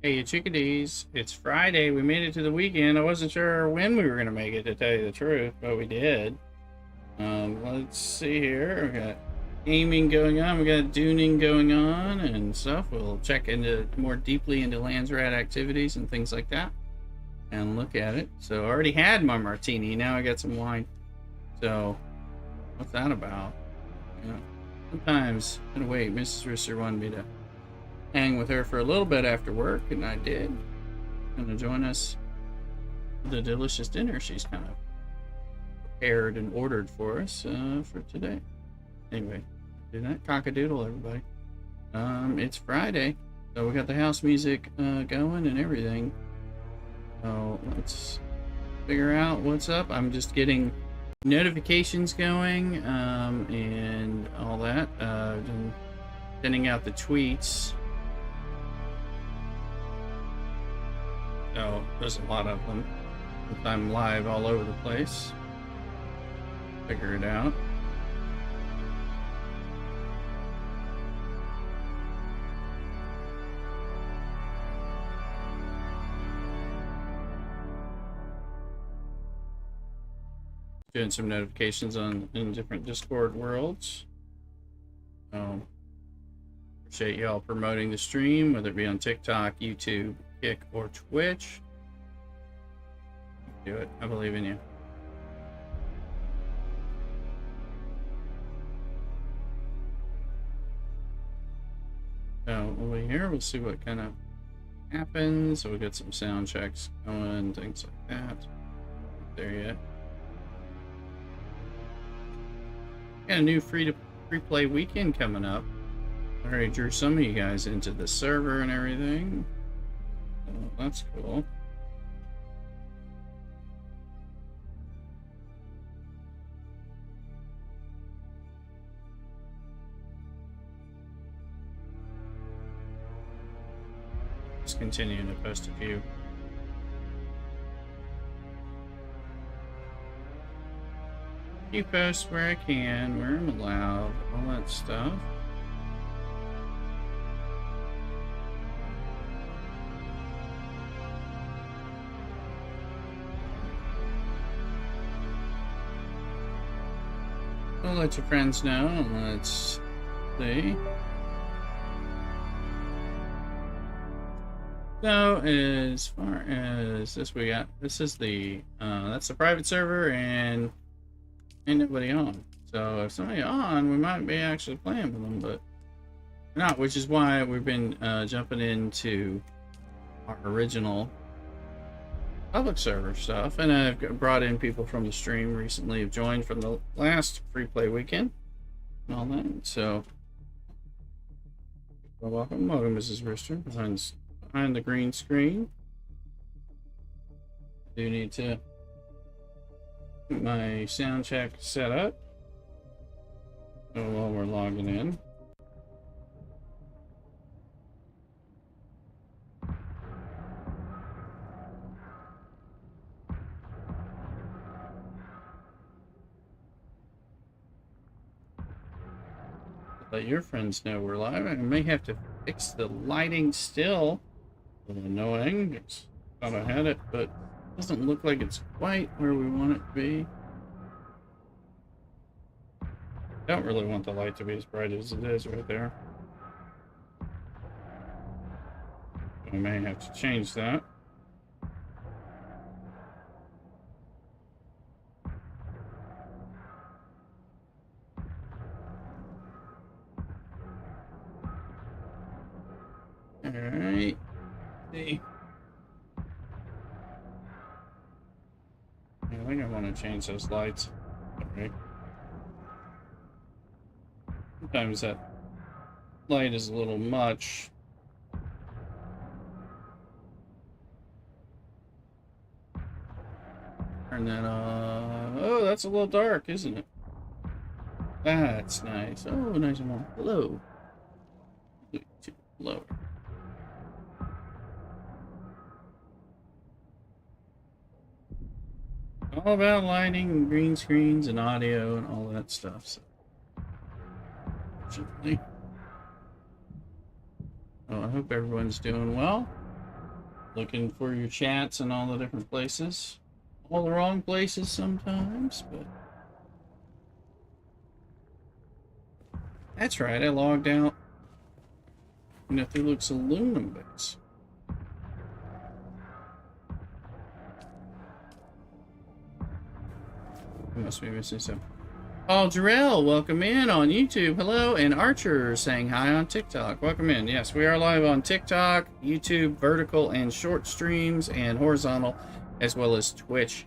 Hey, you chickadees. It's Friday. We made it to the weekend. I wasn't sure when we were going to make it, to tell you the truth, but we did. Let's see here. We got gaming going on. We got Duning going on and stuff. We'll check into more deeply into Landsraad activities and things like that and look at it. So I already had my martini. Now I got some wine. So what's that about? You know, sometimes, wait, Mrs. Risser wanted me to hang with her for a little bit after work, and I did. Gonna join us for the delicious dinner she's kind of prepared and ordered for us for today. Anyway, do that cockadoodle, everybody. It's Friday, so we got the house music going and everything. So let's figure out what's up. I'm just getting notifications going and all that. Sending out the tweets. So there's a lot of them. I'm live all over the place. Figure it out. Doing some notifications in different Discord worlds. Appreciate y'all promoting the stream, whether it be on TikTok, YouTube, Kick, or Twitch. Do it. I believe in you. So over here, we'll see what kind of happens. So we got some sound checks going, things like that. Not there yet. Got a new free play weekend coming up. I already drew some of you guys into the server and everything. So that's cool. Just continuing to post a few posts where I can, where I'm allowed, all that stuff. I'll let your friends know. Let's see. So as far as this, we got this is the that's the private server and ain't nobody on. So if somebody on, we might be actually playing with them, but not. Which is why we've been jumping into our original public server stuff, and I've brought in people from the stream recently have joined from the last free play weekend and all that. So welcome, Mrs. Rister behind the green screen. I do need to get my sound check set up. So while we're logging in. Let your friends know we're live. I may have to fix the lighting still. A little annoying. Thought I had it, but it doesn't look like it's quite where we want it to be. Don't really want the light to be as bright as it is right there. I may have to change that. All right. See. I think I want to change those lights. Okay. Sometimes that light is a little much. Turn that on. Oh, that's a little dark, isn't it? That's nice. Oh, nice and warm. Hello. Lower. All about lighting and green screens and audio and all that stuff. So, fortunately. Well, I hope everyone's doing well. Looking for your chats in all the different places. All the wrong places sometimes, but... That's right, I logged out. And if it looks aluminum base. I must be missing something. Oh, Jarrell, welcome in on YouTube. Hello. And Archer saying hi on TikTok. Welcome in. Yes, we are live on TikTok, YouTube, vertical and short streams, and horizontal, as well as Twitch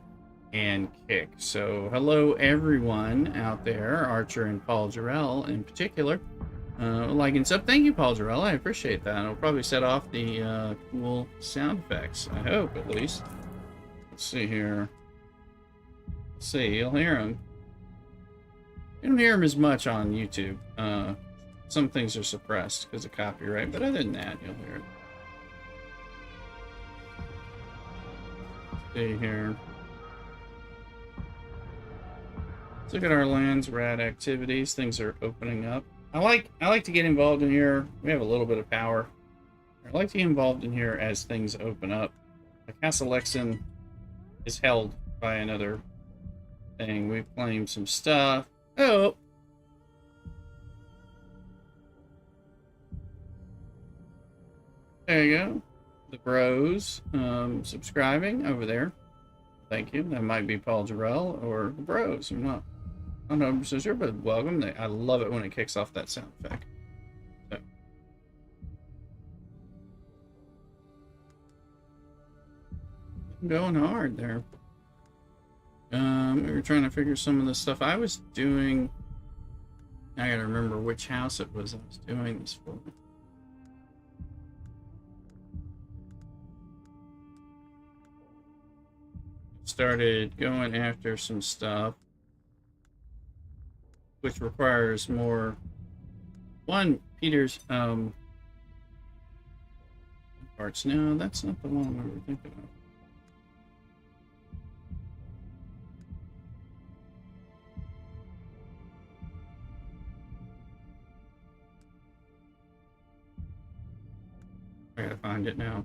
and Kick. So, hello, everyone out there, Archer and Paul Jarrell in particular. Like and sub. Thank you, Paul Jarrell. I appreciate that. It'll probably set off the cool sound effects. I hope, at least. Let's see here. Let's see. You'll hear them. You don't hear them as much on YouTube. Some things are suppressed because of copyright, but other than that, you'll hear it. Let's see here. Let's look at our Landsraad activities. Things are opening up. I like to get involved in here. We have a little bit of power. I like to get involved in here as things open up. Like Castle Lexan is held by another thing. We've claimed some stuff. Oh. There you go. The bros subscribing over there. Thank you. That might be Paul Jarrell or the bros. I'm not 100% sure, but welcome. I love it when it kicks off that sound effect. So. I'm going hard there. We were trying to figure some of the stuff I was doing. I gotta remember which house it was I was doing this for. Started going after some stuff, which requires more. One, Peter's parts. No, that's not the one we were thinking of. I gotta find it now.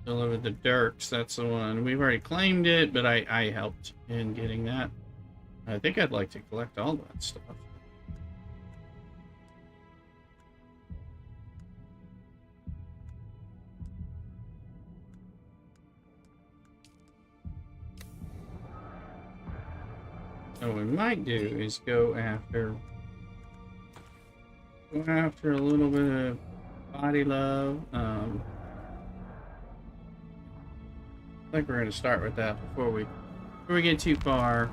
Deliver the Dirks, that's the one. We've already claimed it, but I helped in getting that. I think I'd like to collect all that stuff. So what we might do is go after a little bit of body love. I think we're going to start with that before we get too far.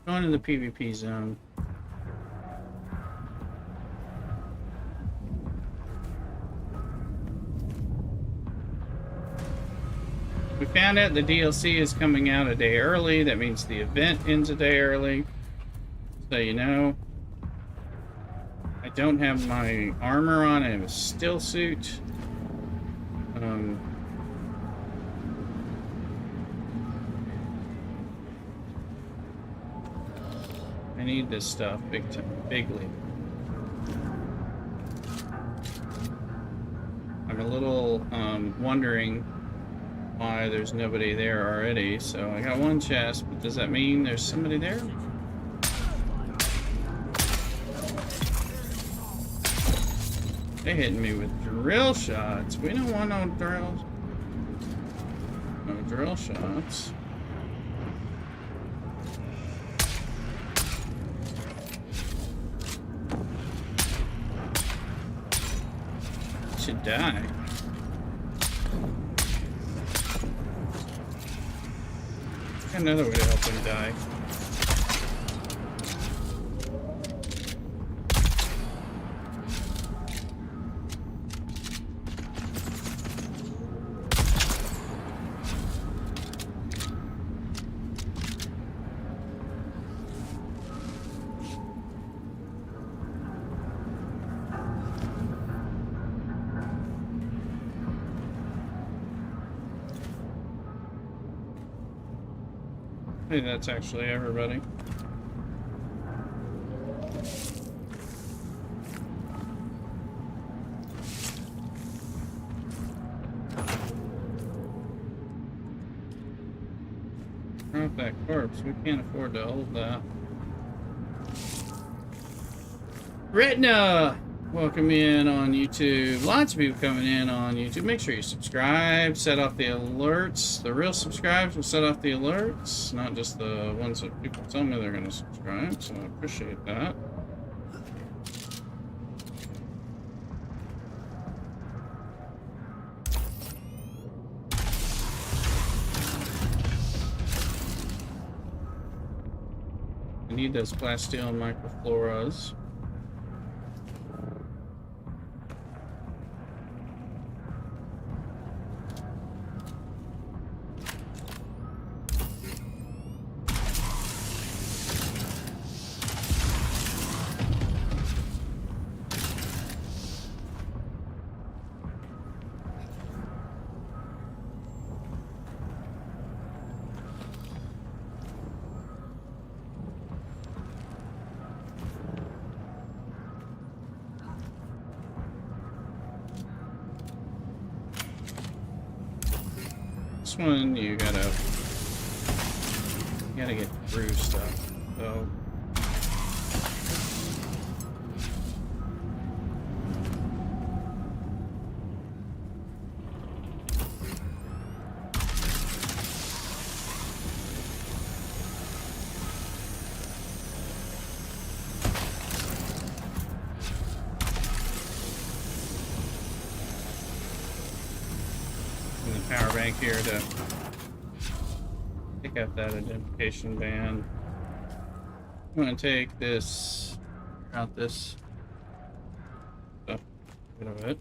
Going to the PvP zone. We found out the DLC is coming out a day early. That means the event ends a day early. So you know. I don't have my armor on. I have a still suit. I need this stuff bigly. I'm a little wondering why there's nobody there already. So I got one chest, but does that mean there's somebody there? They hitting me with drill shots. We don't want no drills. No drill shots. Should die. Another way to help him die. I think that's actually everybody. corpse. We can't afford to hold that. Retina! Welcome in on YouTube. Lots of people coming in on YouTube. Make sure you subscribe. Set off the alerts. The real subscribers will set off the alerts. Not just the ones that people tell me they're going to subscribe. So I appreciate that. I need those plasteel microfloras. This one you gotta get through stuff. So power bank here to pick up that identification band. I'm gonna take this out this stuff, a bit of it.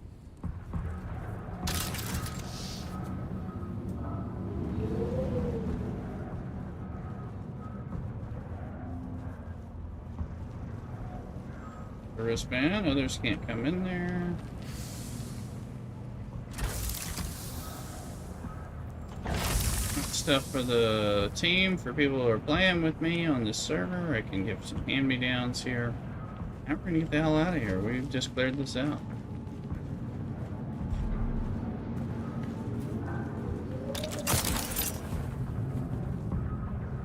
The wristband, others can't come in there. Stuff for the team, for people who are playing with me on this server. I can give some hand-me-downs here. Now we're gonna get the hell out of here. We've just cleared this out.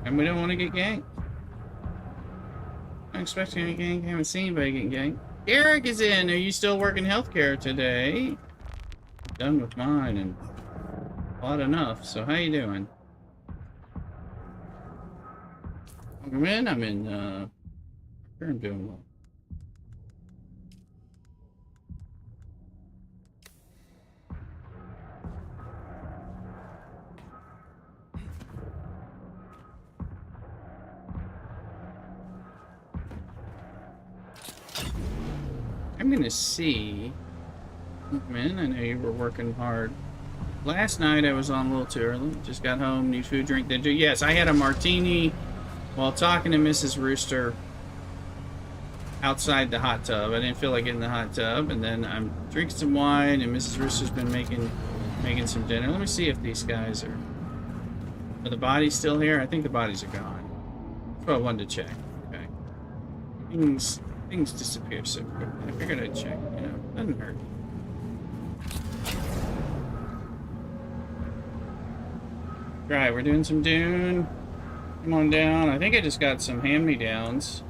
And we don't want to get ganked. I'm expecting any gank. I haven't seen anybody getting ganked. Eric is in. Are you still working healthcare today? Done with mine and bought enough. So how you doing? I'm in, I'm doing well. I'm gonna see. Man, I know you were working hard. Last night I was on a little too early. Just got home, need food, drink. Yes, I had a martini while talking to Mrs. Rooster outside the hot tub. I didn't feel like getting in the hot tub, and then I'm drinking some wine, and Mrs. Rooster's been making some dinner. Let me see if these guys are the bodies still here? I think the bodies are gone. That's what I wanted to check. Okay. Things disappear so quickly. I figured I'd check. You know, doesn't hurt. Right, we're doing some Dune. Come on down. I think I just got some hand-me-downs.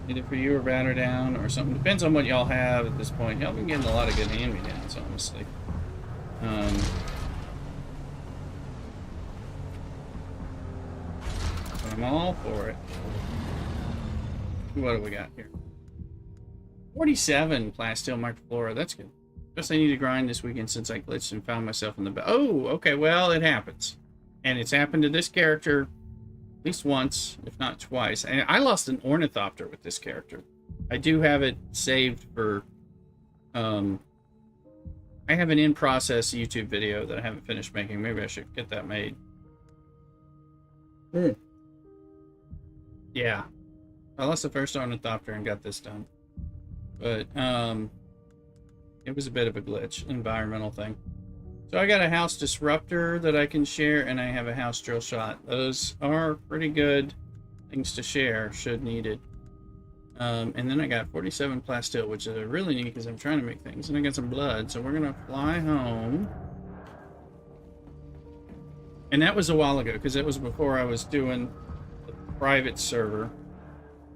Either for you or Batter Down or something. Depends on what y'all have at this point. Y'all been getting a lot of good hand-me-downs, honestly. I'm all for it. What do we got here? 47 plasteel microflora. That's good. Guess I need to grind this weekend since I glitched and found myself in the... Oh, okay. Well, it happens. And it's happened to this character at least once, if not twice. And I lost an ornithopter with this character. I do have it saved for... I have an in-process YouTube video that I haven't finished making. Maybe I should get that made. Yeah. I lost the first ornithopter and got this done. But, it was a bit of a glitch, environmental thing. So I got a house disruptor that I can share, and I have a house drill shot. Those are pretty good things to share, should needed. And then I got 47 plasteel, which is really neat because I'm trying to make things. And I got some blood, so we're going to fly home. And that was a while ago, because it was before I was doing the private server.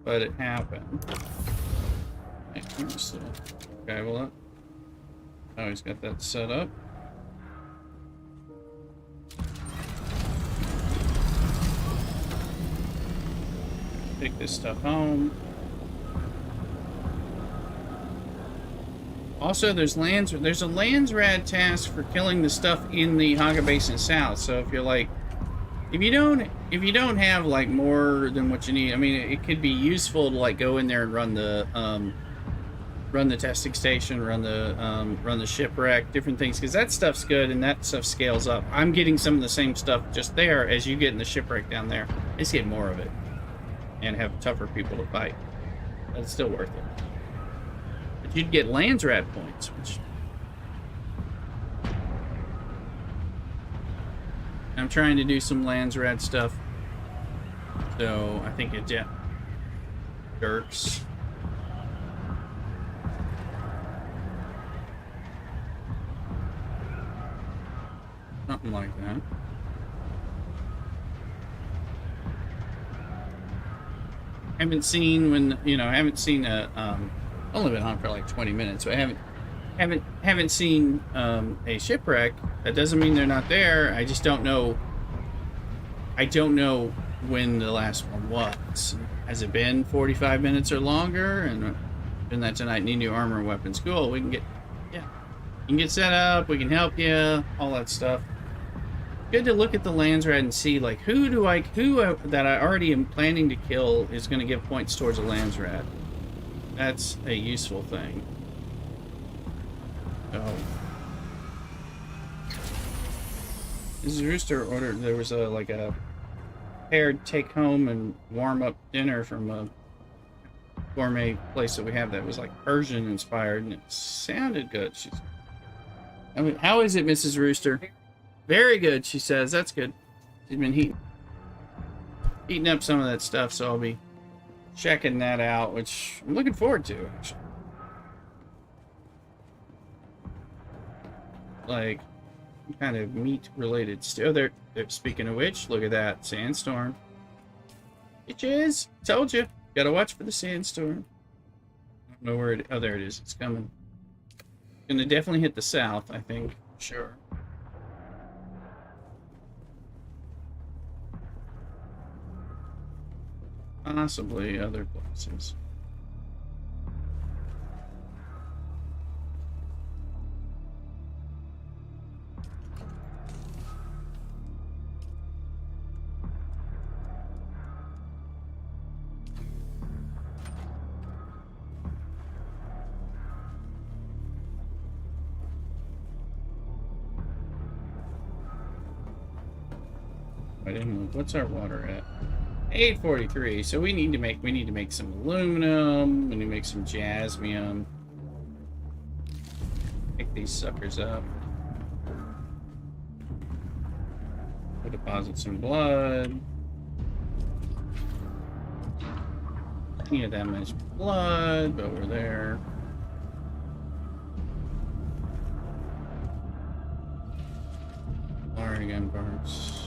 But it happened. Okay, well, oh, he's got that set up. Take this stuff home. Also, there's a Landsraad task for killing the stuff in the Haga Basin South. So if you're like, if you don't have like more than what you need, I mean, it could be useful to like go in there and run the testing station, run the shipwreck, different things, because that stuff's good and that stuff scales up. I'm getting some of the same stuff just there as you get in the shipwreck down there. I just get more of it and have tougher people to fight. But it's still worth it. But you'd get Landsraad points, which I'm trying to do some Landsraad stuff. So I think it, yeah, Dirks. Something like that. I haven't seen only been on for like 20 minutes, but I haven't seen a shipwreck. That doesn't mean they're not there. I just don't know. I don't know when the last one was. Has it been 45 minutes or longer? And in that tonight, need new armor and weapons. Cool. We can get, yeah, you can get set up. We can help you. All that stuff. Good to look at the Landsraad and see like who that I already am planning to kill is going to give points towards a Landsraad. That's a useful thing. Oh. Mrs. Rooster ordered, there was a like a paired take home and warm up dinner from a gourmet place that we have that was like Persian inspired, and it sounded good. I mean, how is it, Mrs. Rooster? Very good, she says. That's good. She's been heating up some of that stuff, so I'll be checking that out, which I'm looking forward to, actually. Like, kind of meat-related stuff. Oh, they're speaking of which, look at that. Sandstorm. Bitches! Told you. Gotta watch for the sandstorm. I don't know where it... Oh, there it is. It's coming. Gonna definitely hit the south, I think. Sure. Possibly other places. I didn't look. What's our water at? 843. So we need to make some aluminum. We need to make some jasmium. Pick these suckers up. We'll deposit some blood. Don't need that much blood, but we're there. Oregon parts.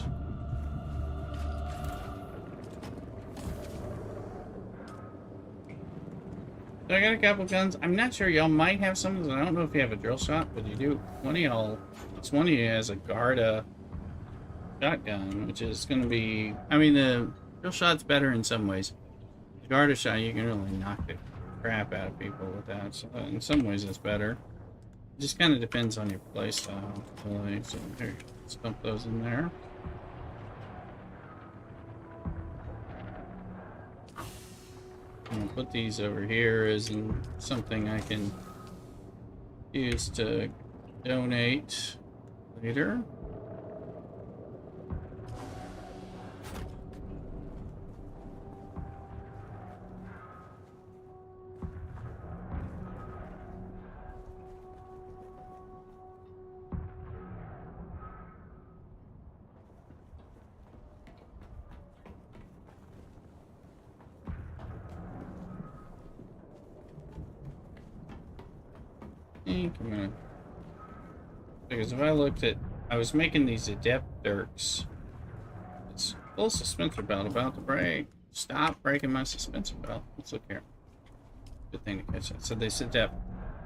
So I got a couple guns. I'm not sure. Y'all might have some of those. I don't know if you have a drill shot, but you do. One of y'all, it's one of you has a Garda shotgun, which is going to be... I mean, the drill shot's better in some ways. The Garda shot, you can really knock the crap out of people with that. So in some ways, it's better. It just kind of depends on your playstyle. Really. So here, let's dump those in there. I'm gonna put these over here as in something I can use to donate later. I'm gonna, because if I looked at, I was making these adept dirks, Full suspensor belt about to break. Stop breaking my suspensor belt. Let's look here. Good thing to catch that. So they said that.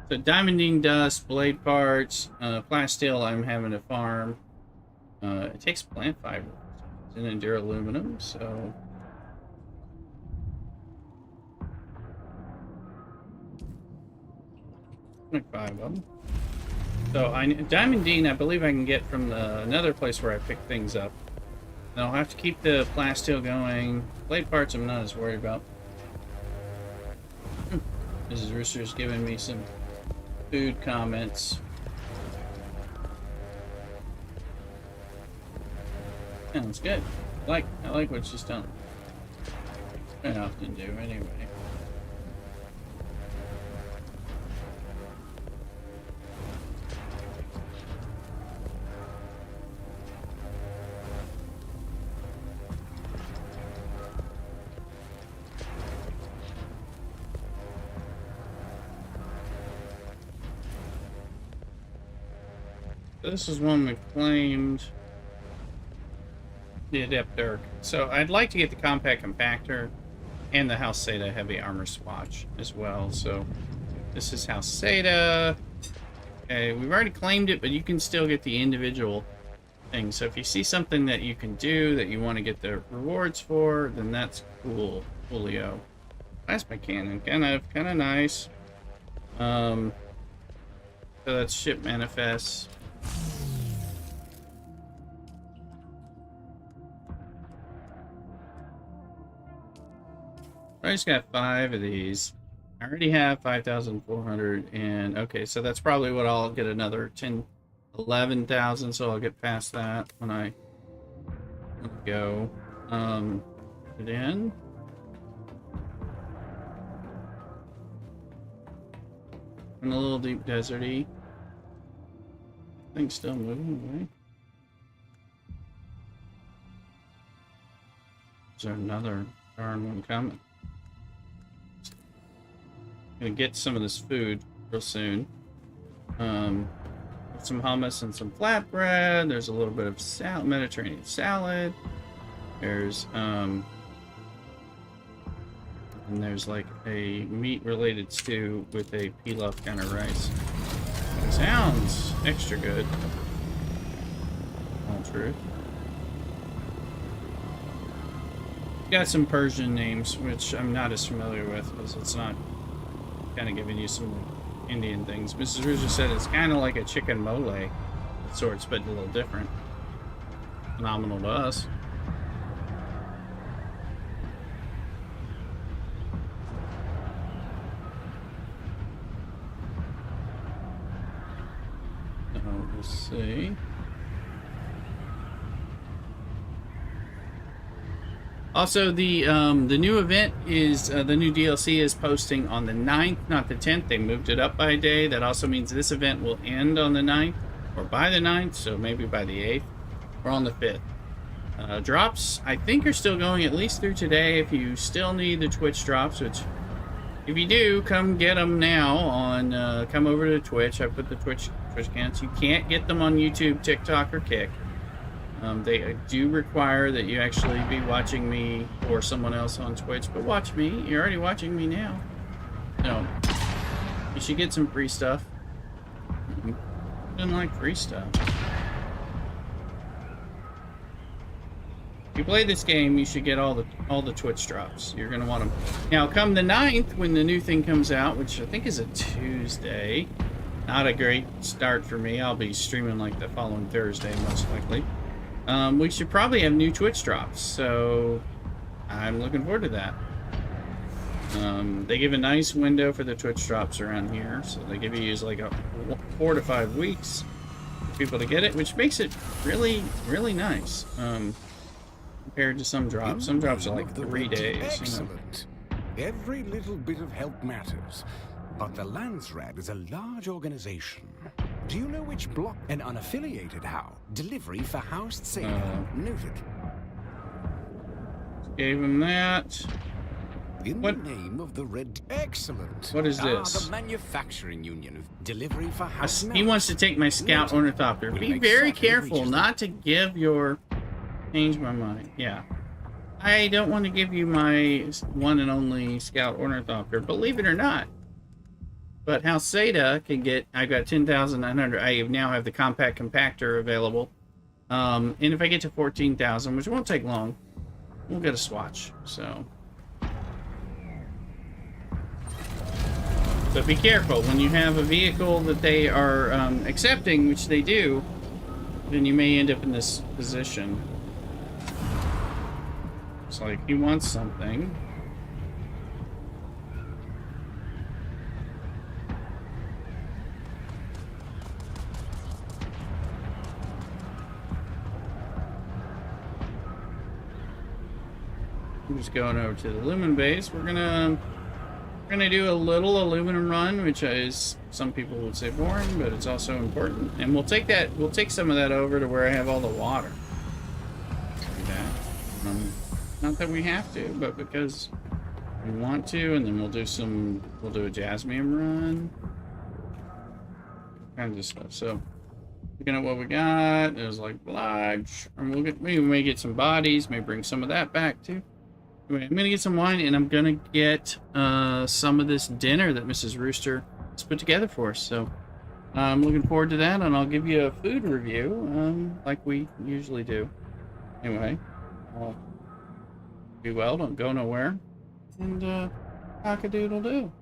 So diamondine dust, blade parts, plasteel I'm having to farm. It takes plant fiber. It's in endure aluminum, so... Like 5 of them. So diamondine I believe I can get from another place where I pick things up. And I'll have to keep the plasteel going. Blade parts I'm not as worried about. Mrs. Rooster's giving me some food comments. Sounds good. I like what she's done. I often do anyway. This is one we claimed. The Adept Dirk. So I'd like to get the compact compactor and the House Seda heavy armor swatch as well. So this is House Seda. Okay, we've already claimed it, but you can still get the individual things. So if you see something that you can do that you want to get the rewards for, then that's cool. Coolio. Plasma cannon, kind of nice. So that's ship manifests. I just got 5 of these. I already have 5,400, and okay, so that's probably what I'll get, another 10, 11,000, so I'll get past that when I go. Put it in. And a little deep deserty. Thing's still moving away. Is there another darn one coming? Gonna get some of this food real soon. Some hummus and some flatbread. There's a little bit of Mediterranean salad. There's and there's like a meat-related stew with a pilaf kind of rice. Sounds extra good. All truth. Got some Persian names, which I'm not as familiar with because it's not kind of giving you some Indian things. Mrs. Rooster said it's kind of like a chicken mole of sorts, but a little different. Phenomenal to us. Let's see. Also, the new event is the new DLC is posting on the 9th, not the 10th. They moved it up by a day. That also means this event will end on the 9th, or by the 9th, so maybe by the 8th, or on the 5th. Drops, I think, are still going at least through today. If you still need the Twitch drops, which, if you do, come get them now on, come over to Twitch. I put the Twitch accounts. You can't get them on YouTube, TikTok, or Kick. They do require that you actually be watching me or someone else on Twitch, but watch me. You're already watching me now. No. You should get some free stuff. Who doesn't like free stuff? If you play this game, you should get all the Twitch drops. You're going to want them. Now, come the 9th, when the new thing comes out, which I think is a Tuesday. Not a great start for me. I'll be streaming like the following Thursday, most likely. We should probably have new Twitch drops, so I'm looking forward to that. They give a nice window for the Twitch drops around here, so they give you like a 4 to 5 weeks for people to get it, which makes it really, really nice. Compared to some drops. Some drops are like 3 days. Excellent. You know? Every little bit of help matters. But the Landsraad is a large organization. Do you know which block? An unaffiliated how? Delivery for House Seda. Noted. Gave him that. In the name of the Red... Excellent. What is this? The Manufacturing Union of Delivery for House... He wants to take my Scout Ornithopter. Be very careful not to give your... Change my mind. Yeah. I don't want to give you my one and only Scout Ornithopter, believe it or not. But House Seda can get, I've got 10,900. I now have the compact compactor available. And if I get to 14,000, which won't take long, we'll get a swatch. So, but be careful when you have a vehicle that they are accepting, which they do, then you may end up in this position. It's like he wants something. I'm just going over to the Lumen base. We're gonna do a little aluminum run, which is, some people would say boring, but it's also important. And we'll take that. We'll take some of that over to where I have all the water. Do that. Not that we have to, but because we want to. And then we'll do some. We'll do a jasmium run. Kinds of stuff. So looking at what we got, there's like large, and we may get some bodies. May bring some of that back too. Anyway, I'm gonna get some wine, and I'm gonna get some of this dinner that Mrs. Rooster has put together for us. So I'm looking forward to that, and I'll give you a food review, like we usually do. Anyway, be well, don't go nowhere, and cock-a-doodle-doo.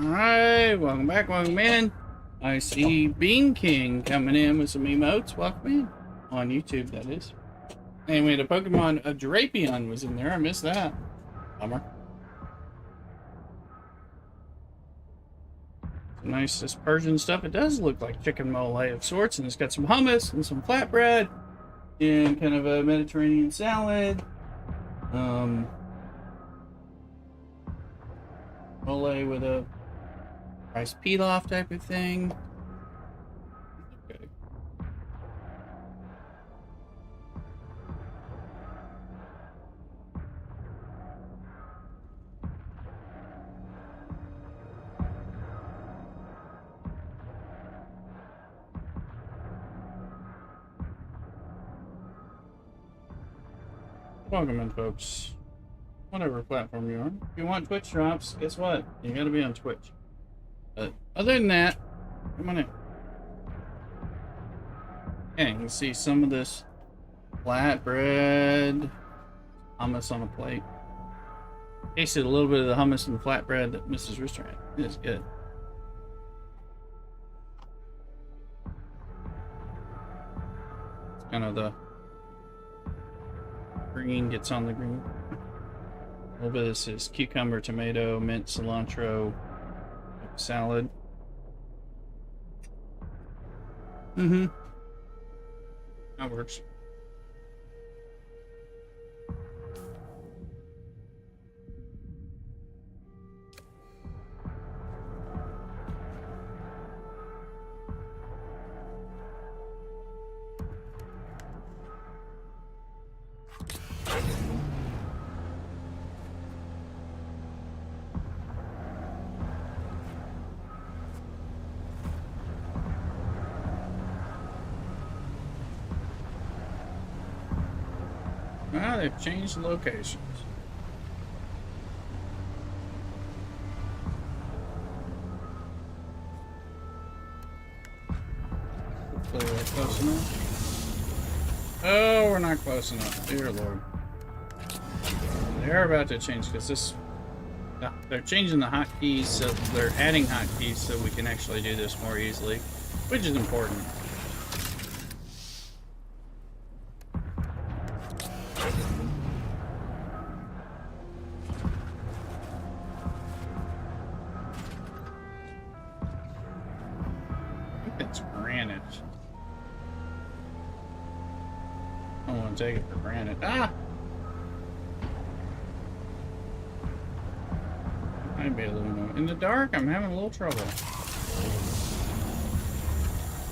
Alright, welcome back, welcome in. I see Bean King coming in with some emotes. Welcome in. On YouTube, that is. And we had a Pokemon, a Drapion was in there. I missed that. Bummer. Some nice this Persian stuff. It does look like chicken mole of sorts, and it's got some hummus and some flatbread and kind of a Mediterranean salad. Mole with a rice pilaf type of thing. Okay. Welcome in, folks. Whatever platform you're on. If you want Twitch drops, guess what? You gotta be on Twitch. But other than that, come on in. Okay, you can see some of this flatbread, hummus on a plate. Tasted a little bit of the hummus and flatbread that Mrs. Restaurant. It is good. It's kind of the green gets on the green. A little bit of this is cucumber, tomato, mint, cilantro salad. That works. Well, they've changed the locations. Hopefully we're close enough. Oh, we're not close enough. Dear Lord. They're about to change because this... they're changing the hotkeys, so they're adding hotkeys so we can actually do this more easily, which is important. Take it for granted. Ah! Might be a little more. In the dark, I'm having a little trouble.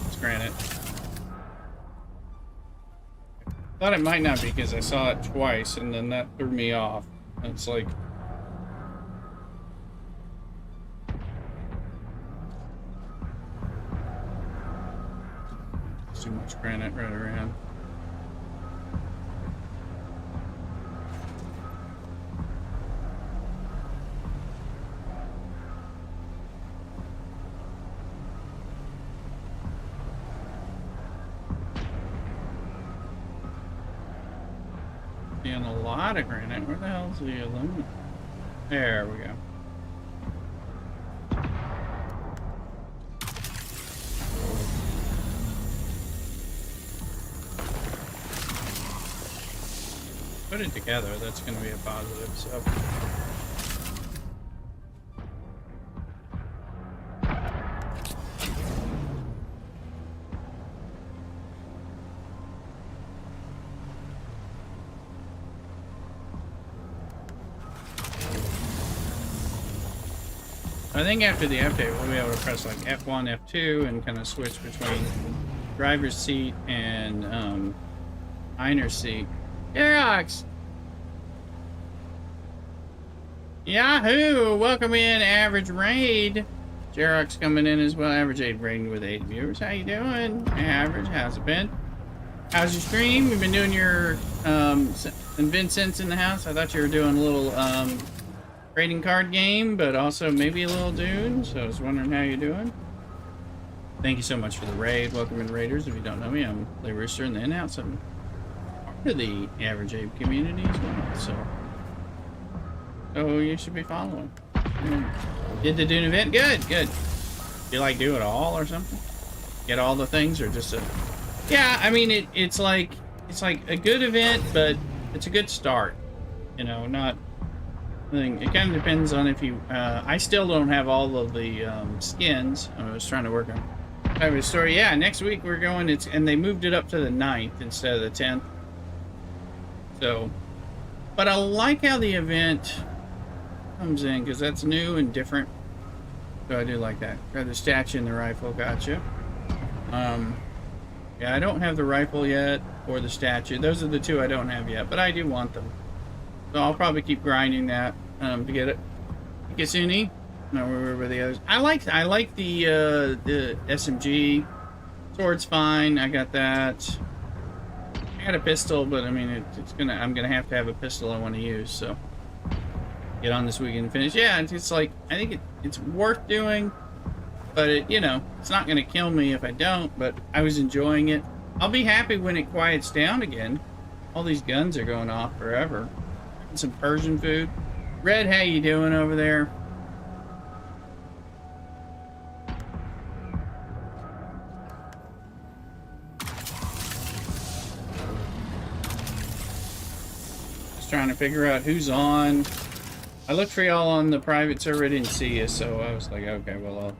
It's granite. Thought it might not be because I saw it twice and then that threw me off. It's like... too much granite right around. And a lot of granite. Where the hell's the aluminum? There we go. Put it together, that's going to be a positive, so. I think after the update, we'll be able to press like F1, F2, and kind of switch between driver's seat and miner's seat. Xerox! Yahoo! Welcome in, Average Raid. Xerox coming in as well. Average Raid raiding with 8 viewers. How you doing? Average, how's it been? How's your stream? We've been doing your and Vincent's in the house. I thought you were doing a little trading card game, but also maybe a little Dune, so I was wondering how you're doing. Thank you so much for the raid. Welcome in, Raiders. If you don't know me, I'm Lay Rooster in the in-house. I'm part of the Average Ape community as well, so you should be following. Did the Dune event? Good, good. You like do it all or something? Get all the things or just a... Yeah, I mean, it's like a good event, but it's a good start. You know, not... It kind of depends on if you... I still don't have all of the skins. I was trying to work on a story. Yeah, next week we're going... And they moved it up to the 9th instead of the 10th. So... But I like how the event comes in, because that's new and different. So I do like that. Got the statue and the rifle. Gotcha. Yeah, I don't have the rifle yet, or the statue. Those are the two I don't have yet, but I do want them. So I'll probably keep grinding that to get it. Kitsune. No, where were the others? I like the SMG. Sword's fine. I got that. I got a pistol, but I mean I'm gonna have to have a pistol I want to use. So get on this weekend and finish. Yeah, it's like I think it's worth doing, but it's not gonna kill me if I don't. But I was enjoying it. I'll be happy when it quiets down again. All these guns are going off forever. Some Persian food. Red, how you doing over there? Just trying to figure out who's on. I looked for y'all on the private server. I didn't see you, so I was like, okay, well,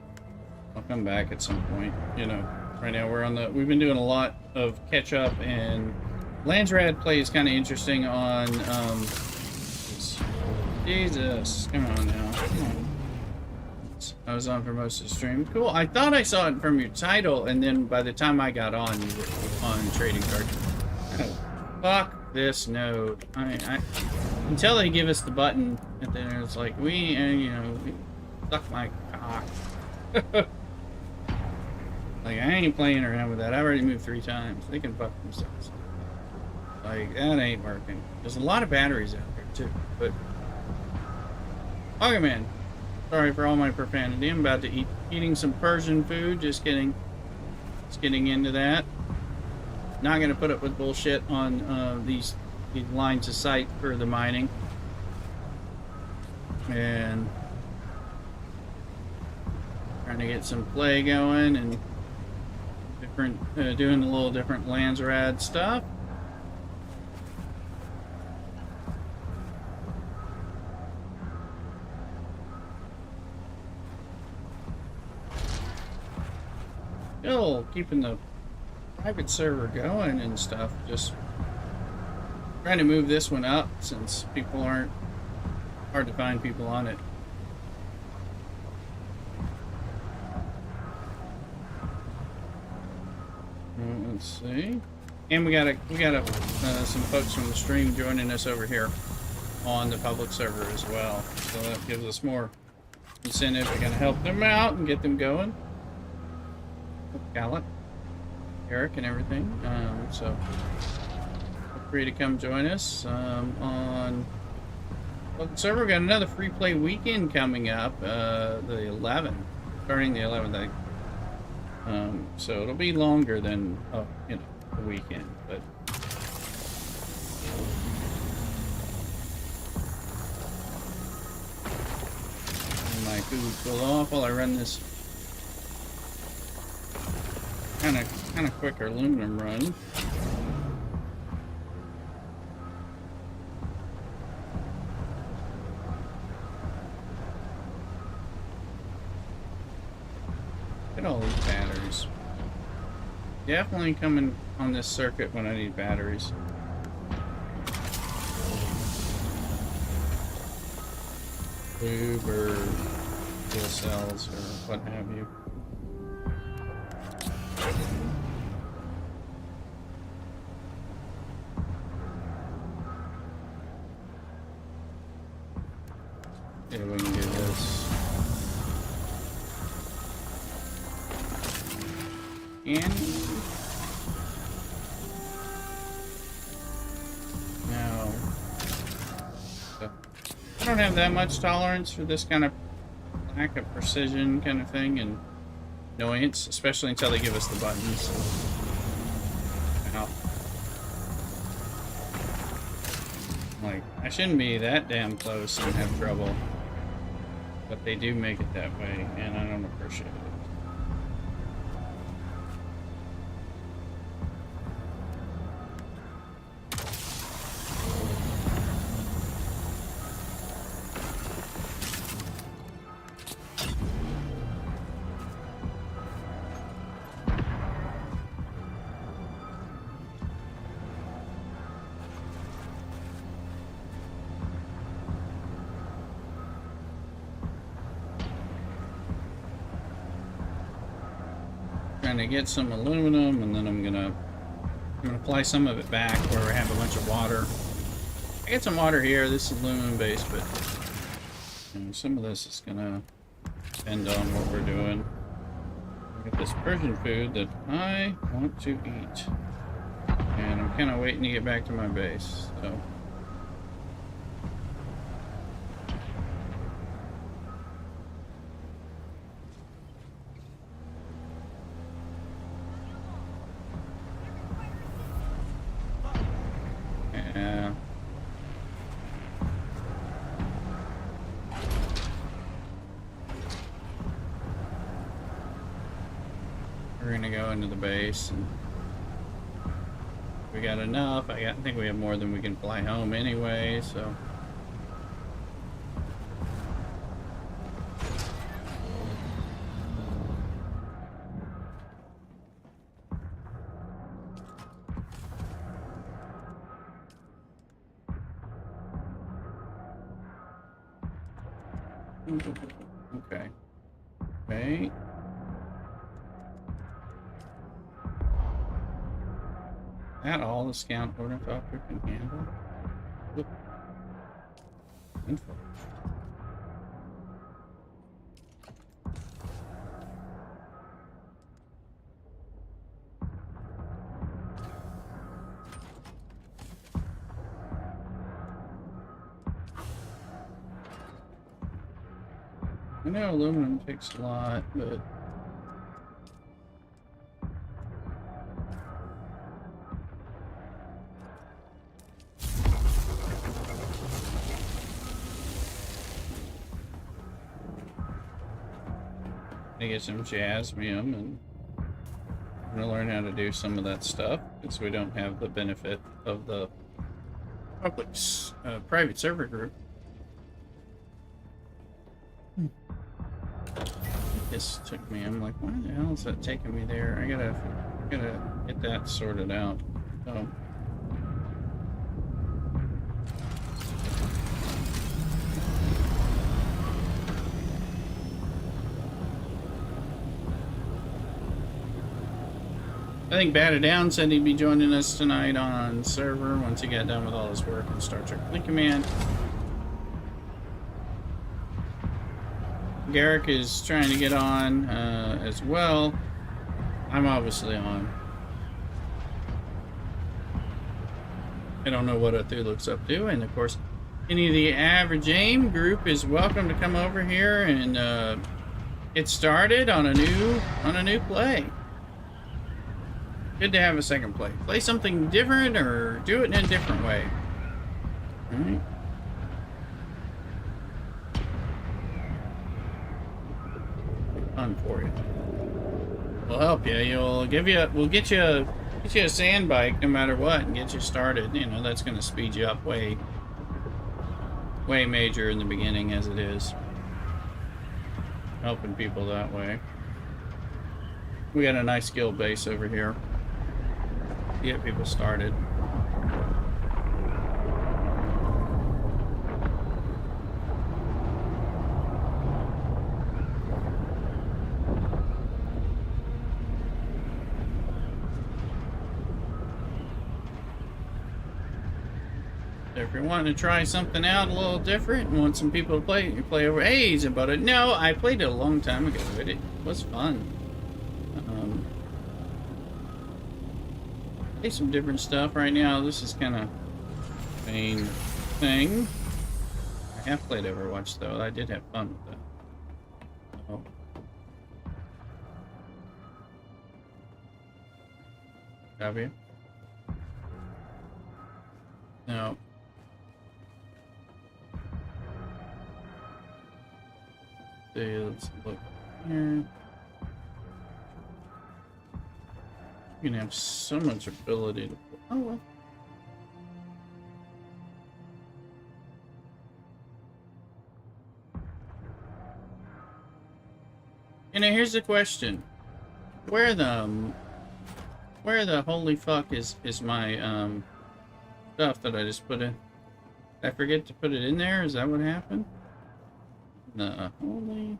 I'll come back at some point. Right now we've been doing a lot of catch up, and Landsraad play is kind of interesting on, Jesus, come on now, come on. I was on for most of the stream. Cool, I thought I saw it from your title, and then by the time I got on, you were on trading card. Oh, fuck this node. Until they give us the button, and then it's like, we suck my cock. Like, I ain't playing around with that. I've already moved 3 times. They can fuck themselves. Like, that ain't working. There's a lot of batteries out there, too. But... Okay, man. Sorry for all my profanity. I'm about to eating some Persian food. Just getting into that. Not gonna put up with bullshit on these lines of sight for the mining. And... trying to get some play going and... doing a little different Landsraad stuff. Still keeping the private server going and stuff. Just trying to move this one up since people aren't hard to find people on it. Let's see. And we got some folks from the stream joining us over here on the public server as well. So that gives us more incentive. We're gonna help them out and get them going. Gallant, Eric, and everything. So feel free to come join us on public server. We got another free play weekend coming up, the 11th, starting the 11th. So it'll be longer than the weekend, but my food cool off while I run this kind of quick aluminum run. Look at all these batteries. Definitely coming on this circuit when I need batteries. Lube or fuel cells or what have you. Yeah, we can do this. And now, so I don't have that much tolerance for this kind of lack of precision kind of thing and annoyance, especially until they give us the buttons. Ow. Like, I shouldn't be that damn close and have trouble. But they do make it that way, and I don't appreciate it. Trying to get some aluminum, and then I'm gonna apply some of it back where we have a bunch of water. I get some water here. This is aluminum based, but some of this is gonna depend on what we're doing. I got this Persian food that I want to eat, and I'm kind of waiting to get back to my base. So. We're gonna go into the base, and we got enough. I think we have more than we can fly home anyway, so. Okay. Okay. That all the scout ornithopter can handle? Look. Info. I know aluminum takes a lot, but I get some jasmium, and I'm gonna learn how to do some of that stuff because we don't have the benefit of the public private server group. This took me. I'm like, why the hell is that taking me there? I gotta get that sorted out. So. I think Batted Down said he'd be joining us tonight on server once he got done with all his work in Star Trek Fleet Command. Garrick is trying to get on as well. I'm obviously on. I don't know what Cthulhu's up to, and of course, any of the Average Aim group is welcome to come over here and get started on a new play. Good to have a second play. Play something different or do it in a different way. All right. Fun for you. We'll help you. We'll get you a sand bike no matter what and get you started. You know, that's going to speed you up way major in the beginning as it is. Helping people that way. We got a nice skill base over here. Get people started. If you're wanting to try something out a little different and want some people to play, you play over A's about it. No, I played it a long time ago, but it was fun. Play some different stuff right now. This is kind of main thing. I have played Overwatch though. I did have fun with that. Oh. Have you? No. let's look here. You can have so much ability to. Oh well. And here's the question: where the holy fuck is my stuff that I just put in? Did I forget to put it in there? Is that what happened? The holy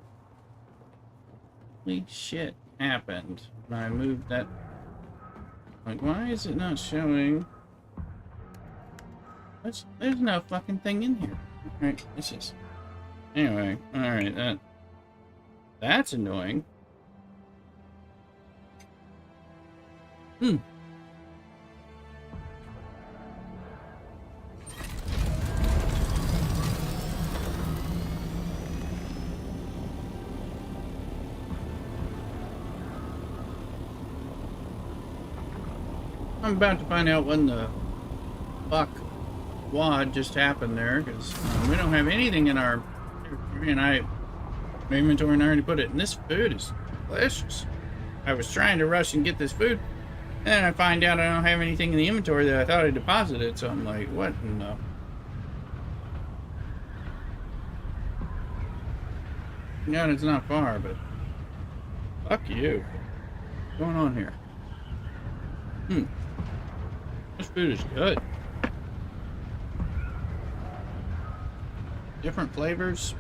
shit happened when I moved that. Like, why is it not showing? There's no fucking thing in here. Alright, this is. Anyway, alright, that's annoying. I'm about to find out when the fuck wad just happened there, because we don't have anything in our inventory, and I already put it. And this food is delicious. I was trying to rush and get this food, and then I find out I don't have anything in the inventory that I thought I deposited. So I'm like, what in the? Yeah, it's not far, but fuck you. What's going on here? This food is good. Different flavors.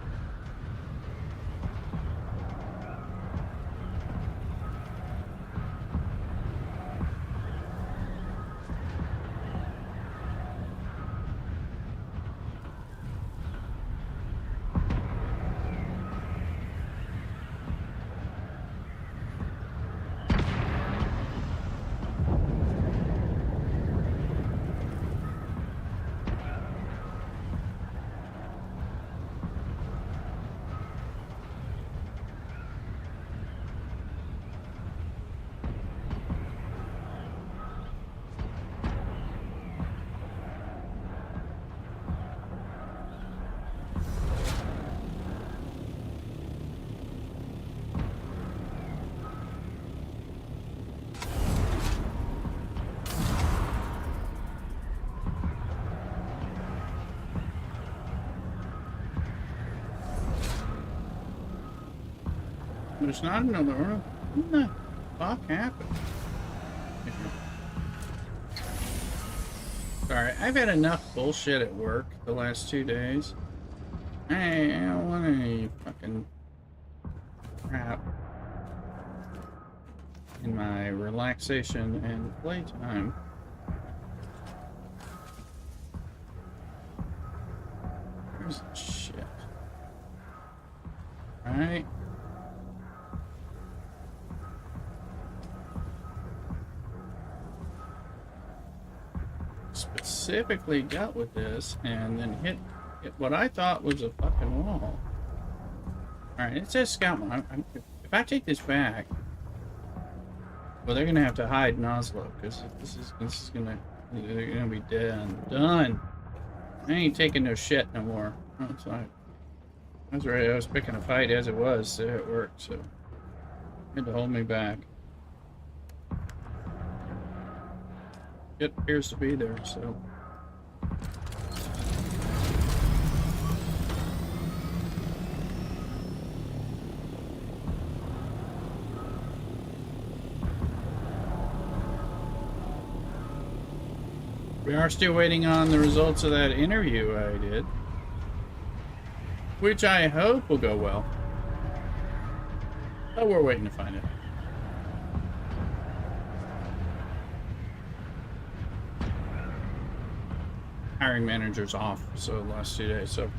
There's not another one. What the fuck happened? Sorry, I've had enough bullshit at work the last 2 days. I don't want any fucking crap in my relaxation and playtime. Where's the shit? Alright. Specifically dealt with this and then hit what I thought was a fucking wall. Alright, it says scout mode. If I take this back, well, they're gonna have to hide in Oslo because they're gonna be dead and done. I ain't taking no shit no more. That's right. That's right. I was picking a fight as it was, so it worked. So had to hold me back. It appears to be there, so. We are still waiting on the results of that interview I did, which I hope will go well. But we're waiting to find out. Hiring manager's off, so the last 2 days, so.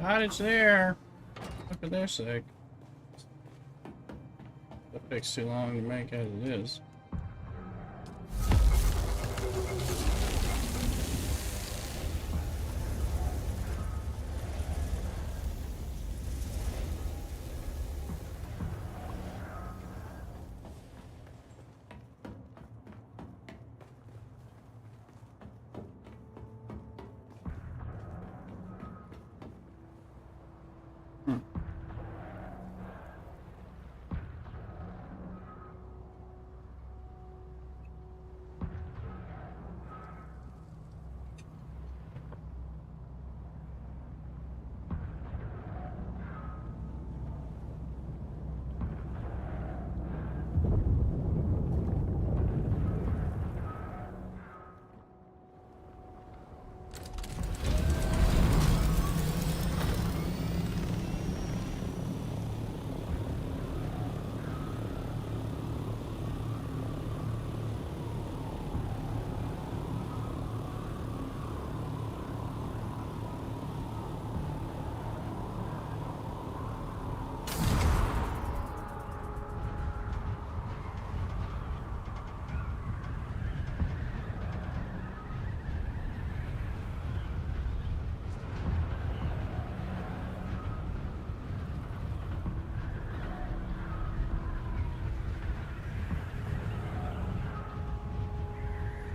God, it's there. Look for their sake. That takes too long to make as it is.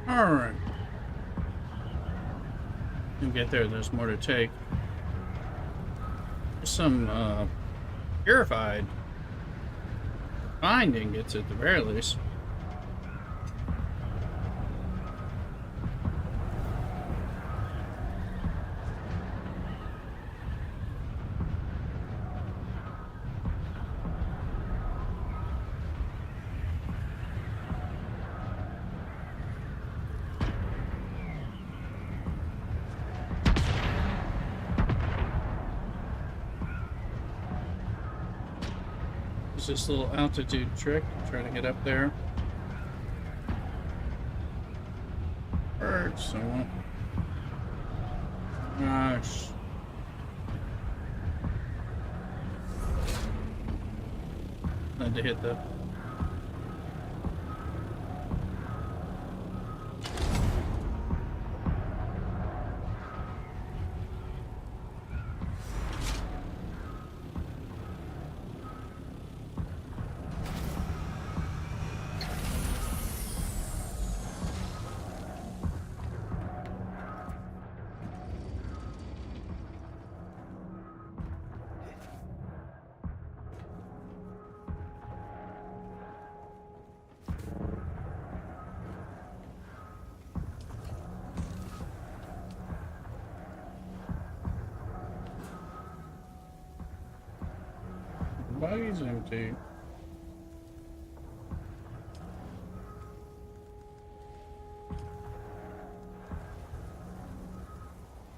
Alright. You get there, there's more to take. There's some purified finding gets at the very least. This little altitude trick, try to get up there. Hurts, I won't. Gosh. Had to hit the. Buggy's empty.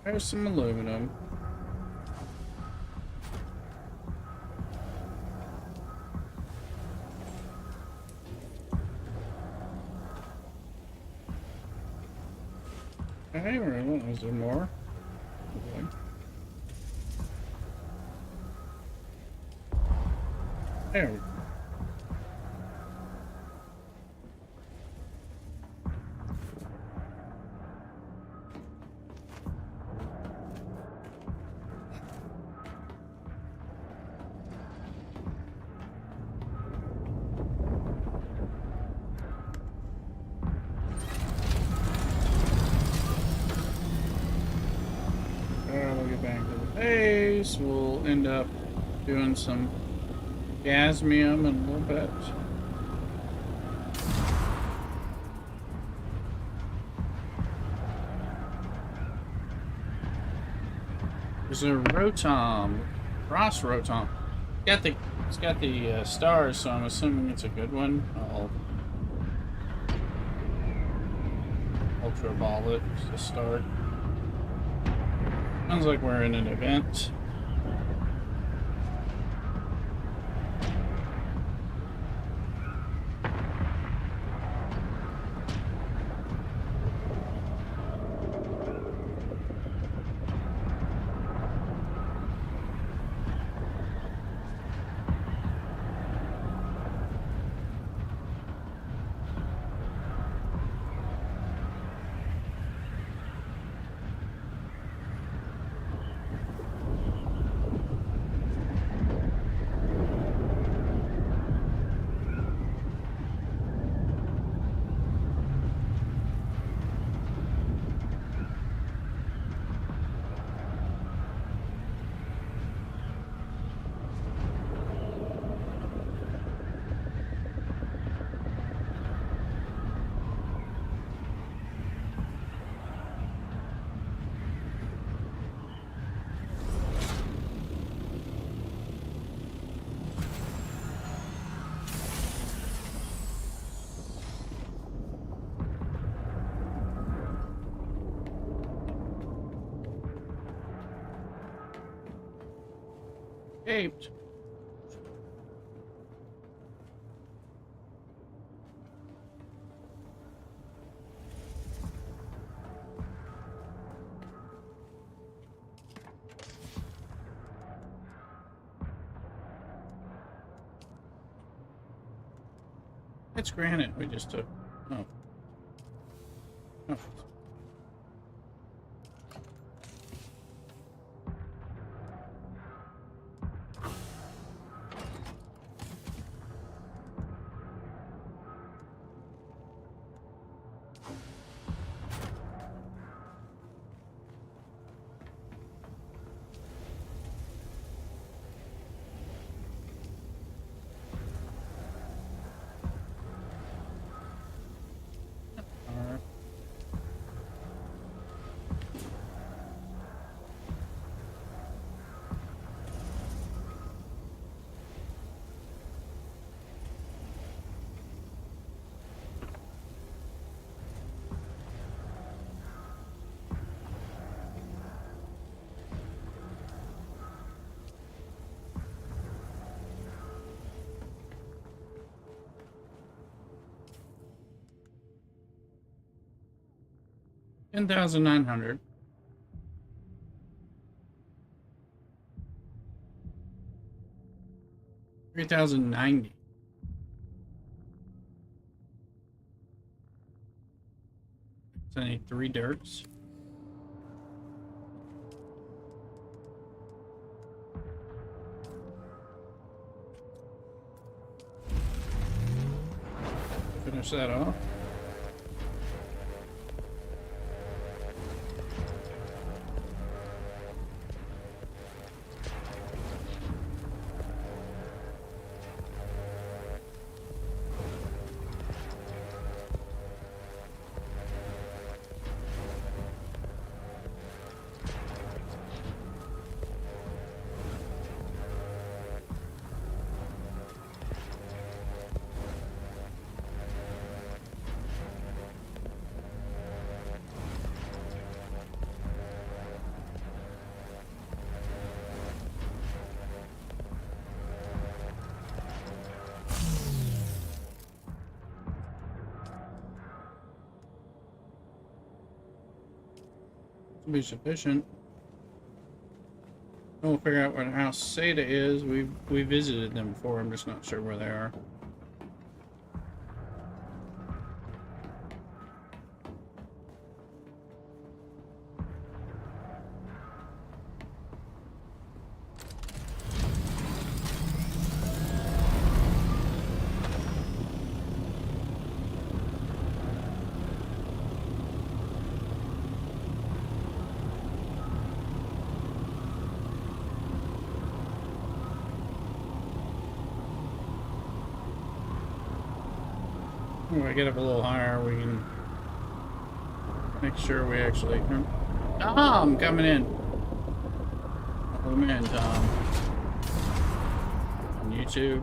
There's some aluminum. Hey, really? Is there more? Okay. There we go. We'll get back to the base. We'll end up doing some gasmium in a little bit. There's a rotom, cross rotom. It's got the stars, so I'm assuming it's a good one. I'll ultra ball it to start. Sounds like we're in an event. escaped. It's granite we just took. Oh. Oh. Alright. $10,900. 3,090. So I need 3 dirts. Finish that off. Be sufficient. We'll figure out what house Seda is. We visited them before. I'm just not sure where they are. When we get up a little higher, we can make sure we actually... Tom coming in. Welcome in, Tom. On YouTube.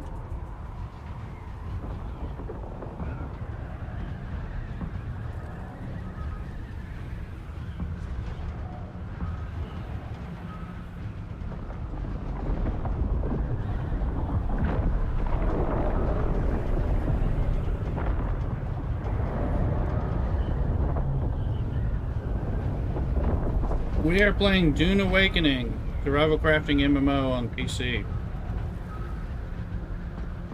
We are playing Dune Awakening, survival crafting MMO on PC.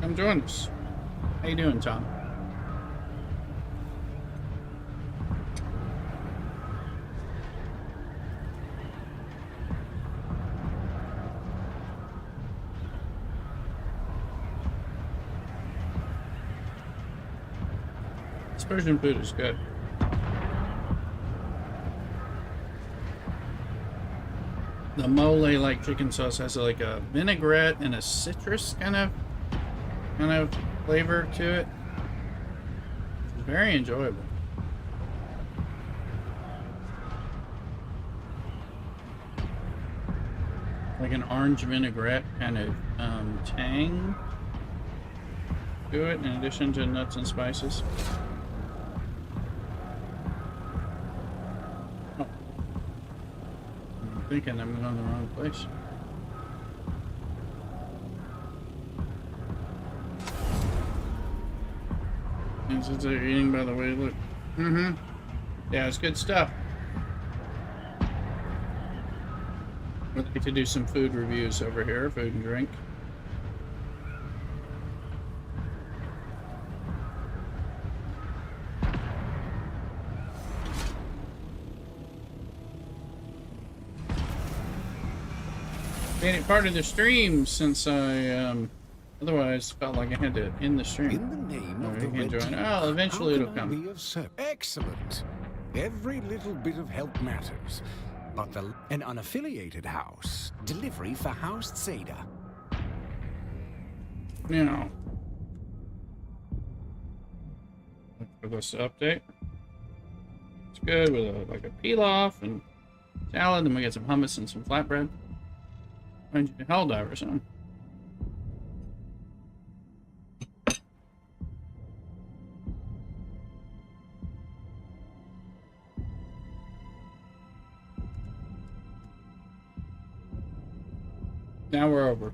Come join us. How you doing, Tom? This Persian food is good. The mole like chicken sauce has like a vinaigrette and a citrus kind of flavor to it. It's very enjoyable. Like an orange vinaigrette kind of tang to it in addition to nuts and spices. Thinking I'm going the wrong place. Since they're eating by the way they look. Mm-hmm. Yeah, it's good stuff. I'd like to do some food reviews over here, food and drink. Made it part of the stream since I otherwise felt like I had to end the stream. In the name of the red team, oh, eventually it'll how can I come. be of service? Excellent. Every little bit of help matters. But an unaffiliated house. Delivery for House Seda. You know. Look for this update. It's good with like a pilaf and salad, then we get some hummus and some flatbread. Helldivers, huh? Now we're over.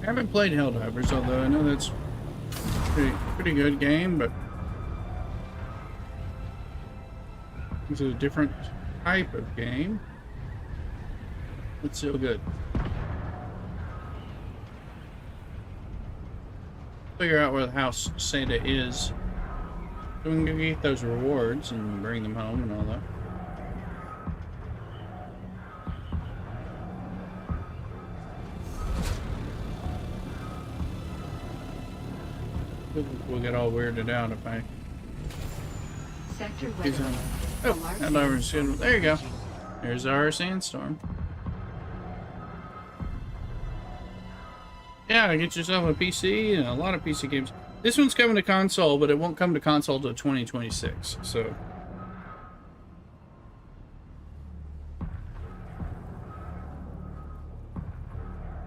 I haven't played Helldivers, although I know that's pretty good game, but it's a different type of game. It's still good. Figure out where the House Seda is, so we can get those rewards and bring them home and all that. We'll get all weirded out if I. Sector He's on. Oh, Helldivers good. There you go. There's our sandstorm. Yeah, get yourself a PC and a lot of PC games. This one's coming to console, but it won't come to console till 2026. So.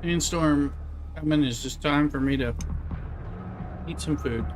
Sandstorm coming is just time for me to eat some food.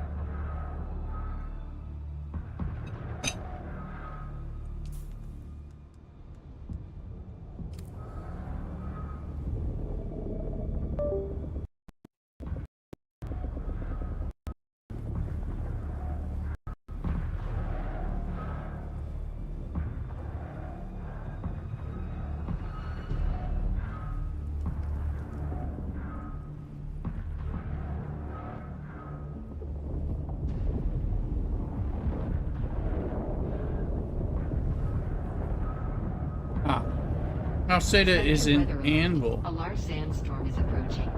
House Seda is in Anvil. A large sandstorm is approaching.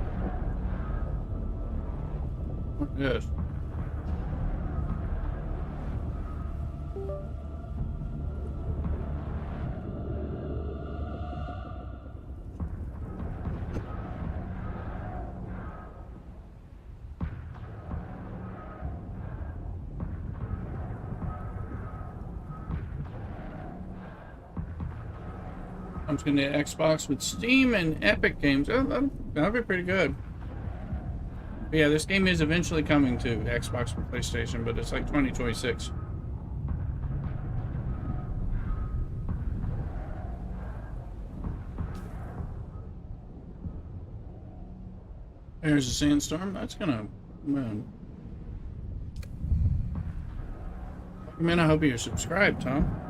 Yes. I'm just gonna get Xbox with Steam and Epic Games. Oh, that'll be pretty good. But yeah, this game is eventually coming to Xbox and PlayStation, but it's like 2026. There's a sandstorm. That's gonna, man. Man, I hope you're subscribed, Tom.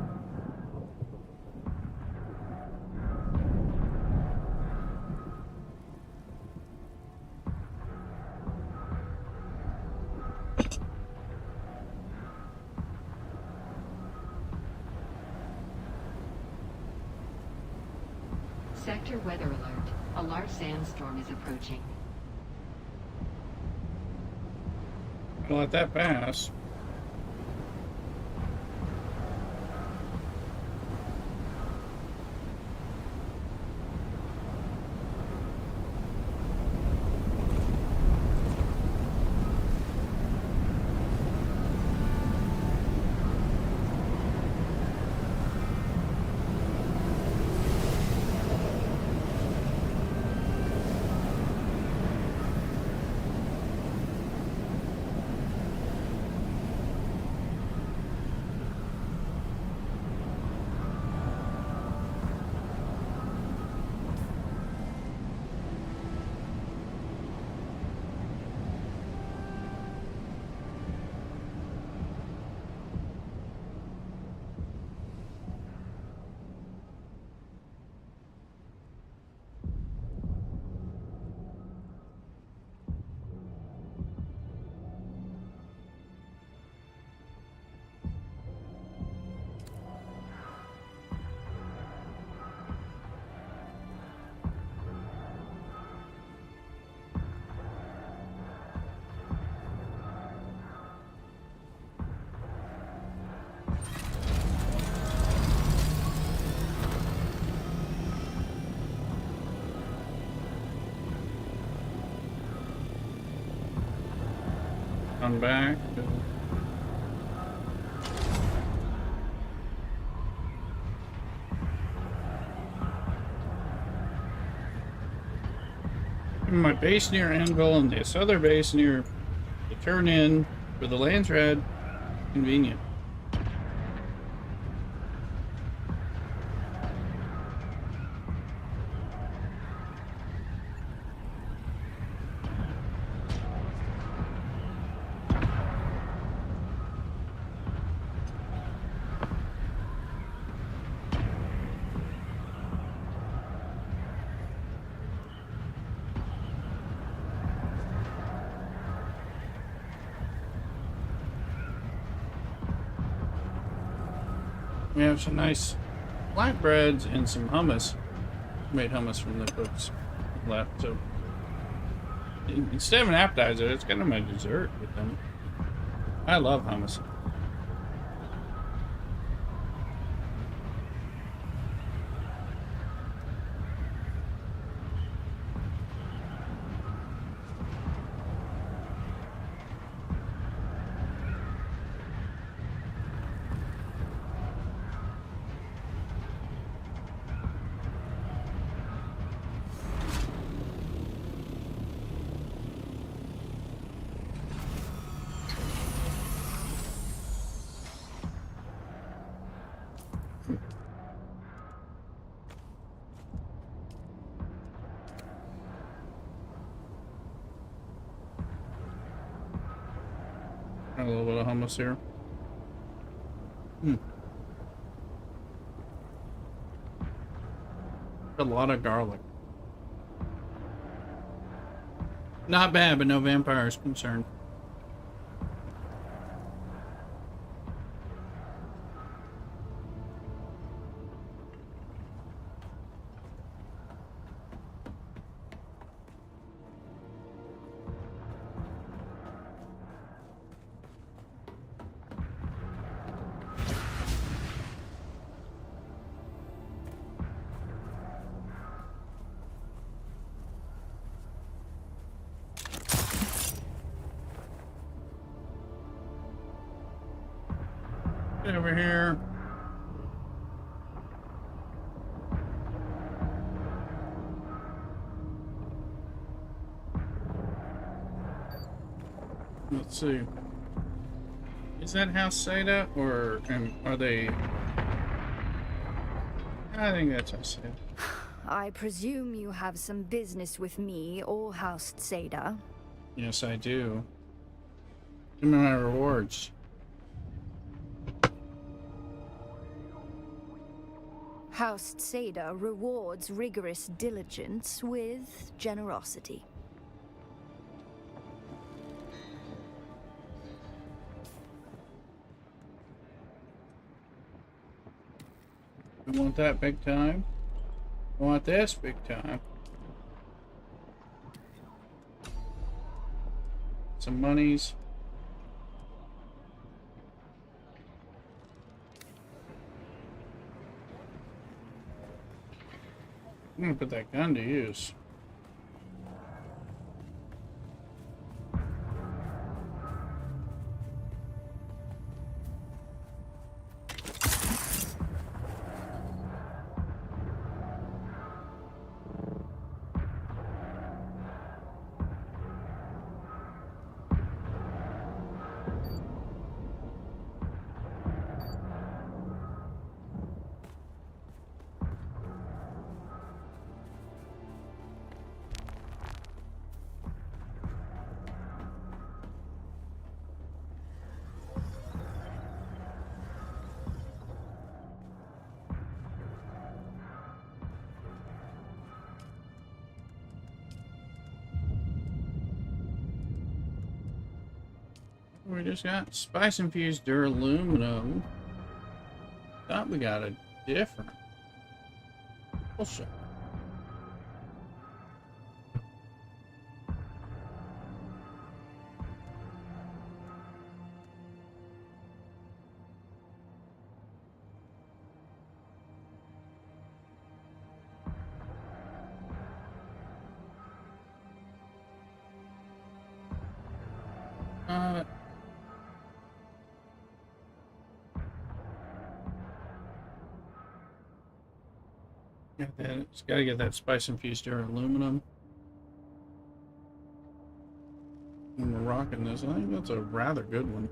Sector weather alert. A large sandstorm is approaching. I'll let that pass. on back. My base near Anvil and this other base near the turn in for the Landsraad. Convenient. We have some nice flatbreads and some hummus. Made hummus from the cooks left, so instead of an appetizer, it's kind of my dessert with them. I love hummus. A little bit of hummus here. A lot of garlic. Not bad, but no vampires concerned. Get over here. Let's see. Is that House Seda, or are they? I think that's House Seda. I presume you have some business with me or House Seda. Yes, I do. Give me my rewards. House Seda rewards rigorous diligence with generosity. We want that big time. I want this big time. Some monies. I'm gonna put that gun to use. We just got spice infused duraluminum. Thought we got a different. Bullshit. Got that. It's got to get that spice infused aluminum. And we're rocking this. I think that's a rather good one.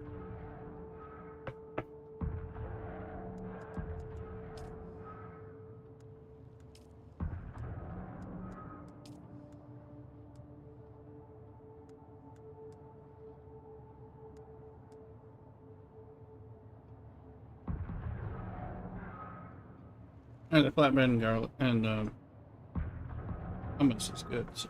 And the flatbread and garlic and hummus is good. So.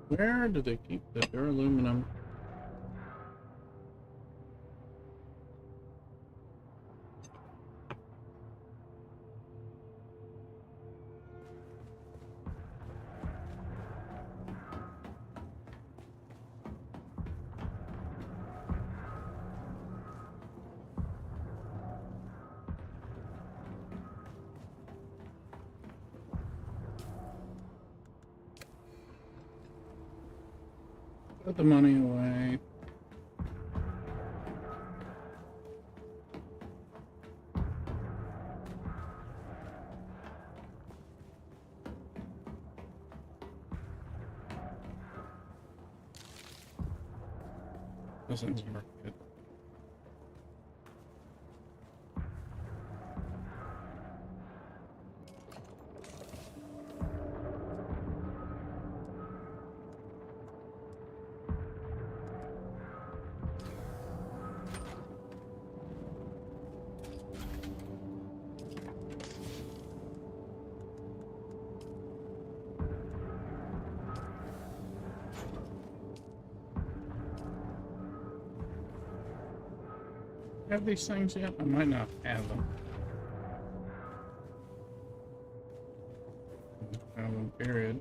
Where do they keep the aluminum? Put the money away. This thing's work good. Have these things yet? I might not have them. Have them, period.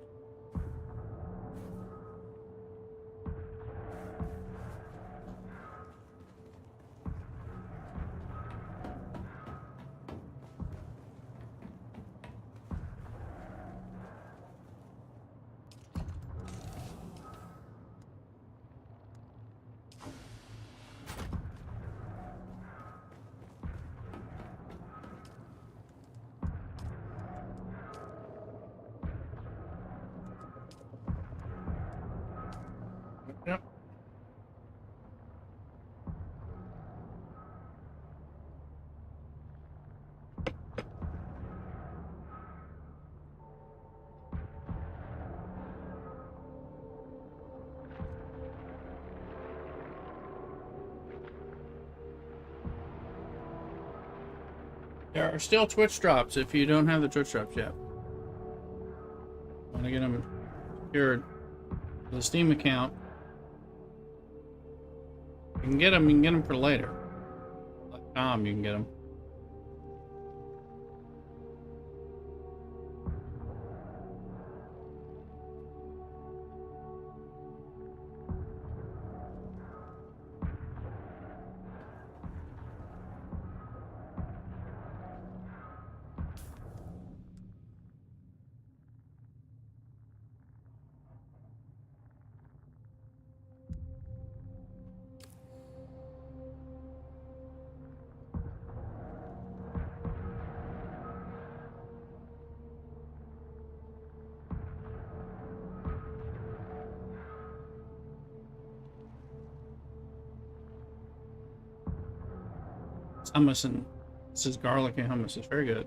Yep. There are still Twitch drops if you don't have the Twitch drops yet. Want to get them secured to the Steam account. You can get them for later. Like Tom, you can get them. Hummus and this is garlic and hummus. It's very good.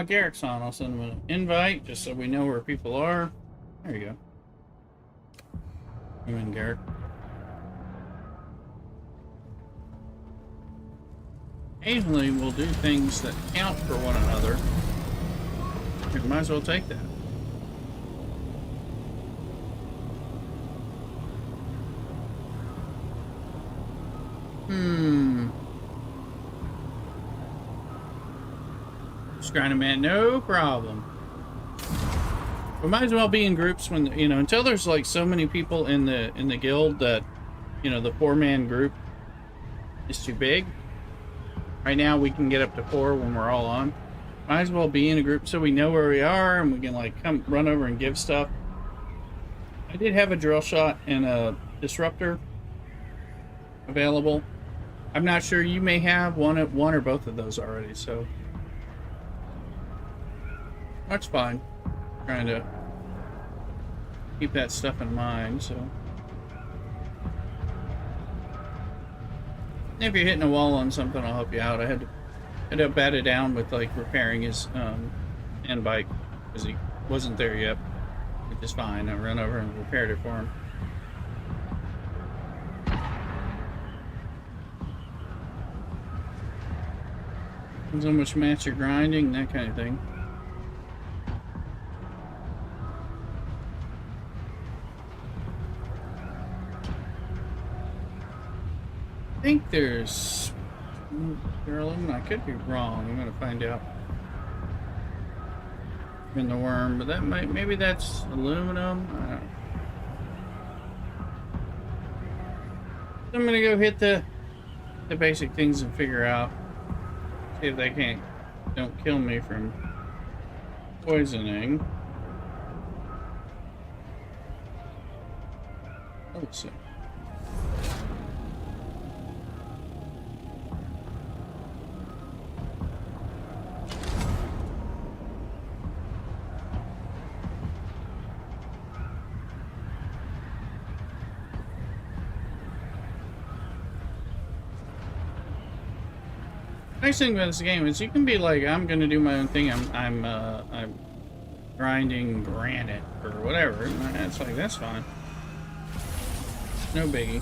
Garrick's on. I'll send him an invite just so we know where people are. There you go. Come in, Garrick. Occasionally, we'll do things that count for one another. We might as well take that. Scrying man, no problem. We might as well be in groups when, you know, until there's like so many people in the guild that, you know, the 4-man group is too big. Right now we can get up to 4 when we're all on. Might as well be in a group so we know where we are and we can like come run over and give stuff. I did have a drill shot and a disruptor available. I'm not sure, you may have one or both of those already, so that's fine. Trying to keep that stuff in mind, so if you're hitting a wall on something, I'll help you out. I had to bat it down with like repairing his end bike because he wasn't there yet, which is fine. I ran over and repaired it for him. Depends how much match you're grinding, that kind of thing. I think there's aluminum. I could be wrong. I'm gonna find out in the worm, but that maybe that's aluminum. I don't know. I'm gonna go hit the basic things and figure out. See if they don't kill me from poisoning. Let's see. Nice thing about this game is you can be like, I'm gonna do my own thing. I'm grinding granite or whatever. It's like, that's fine. No biggie.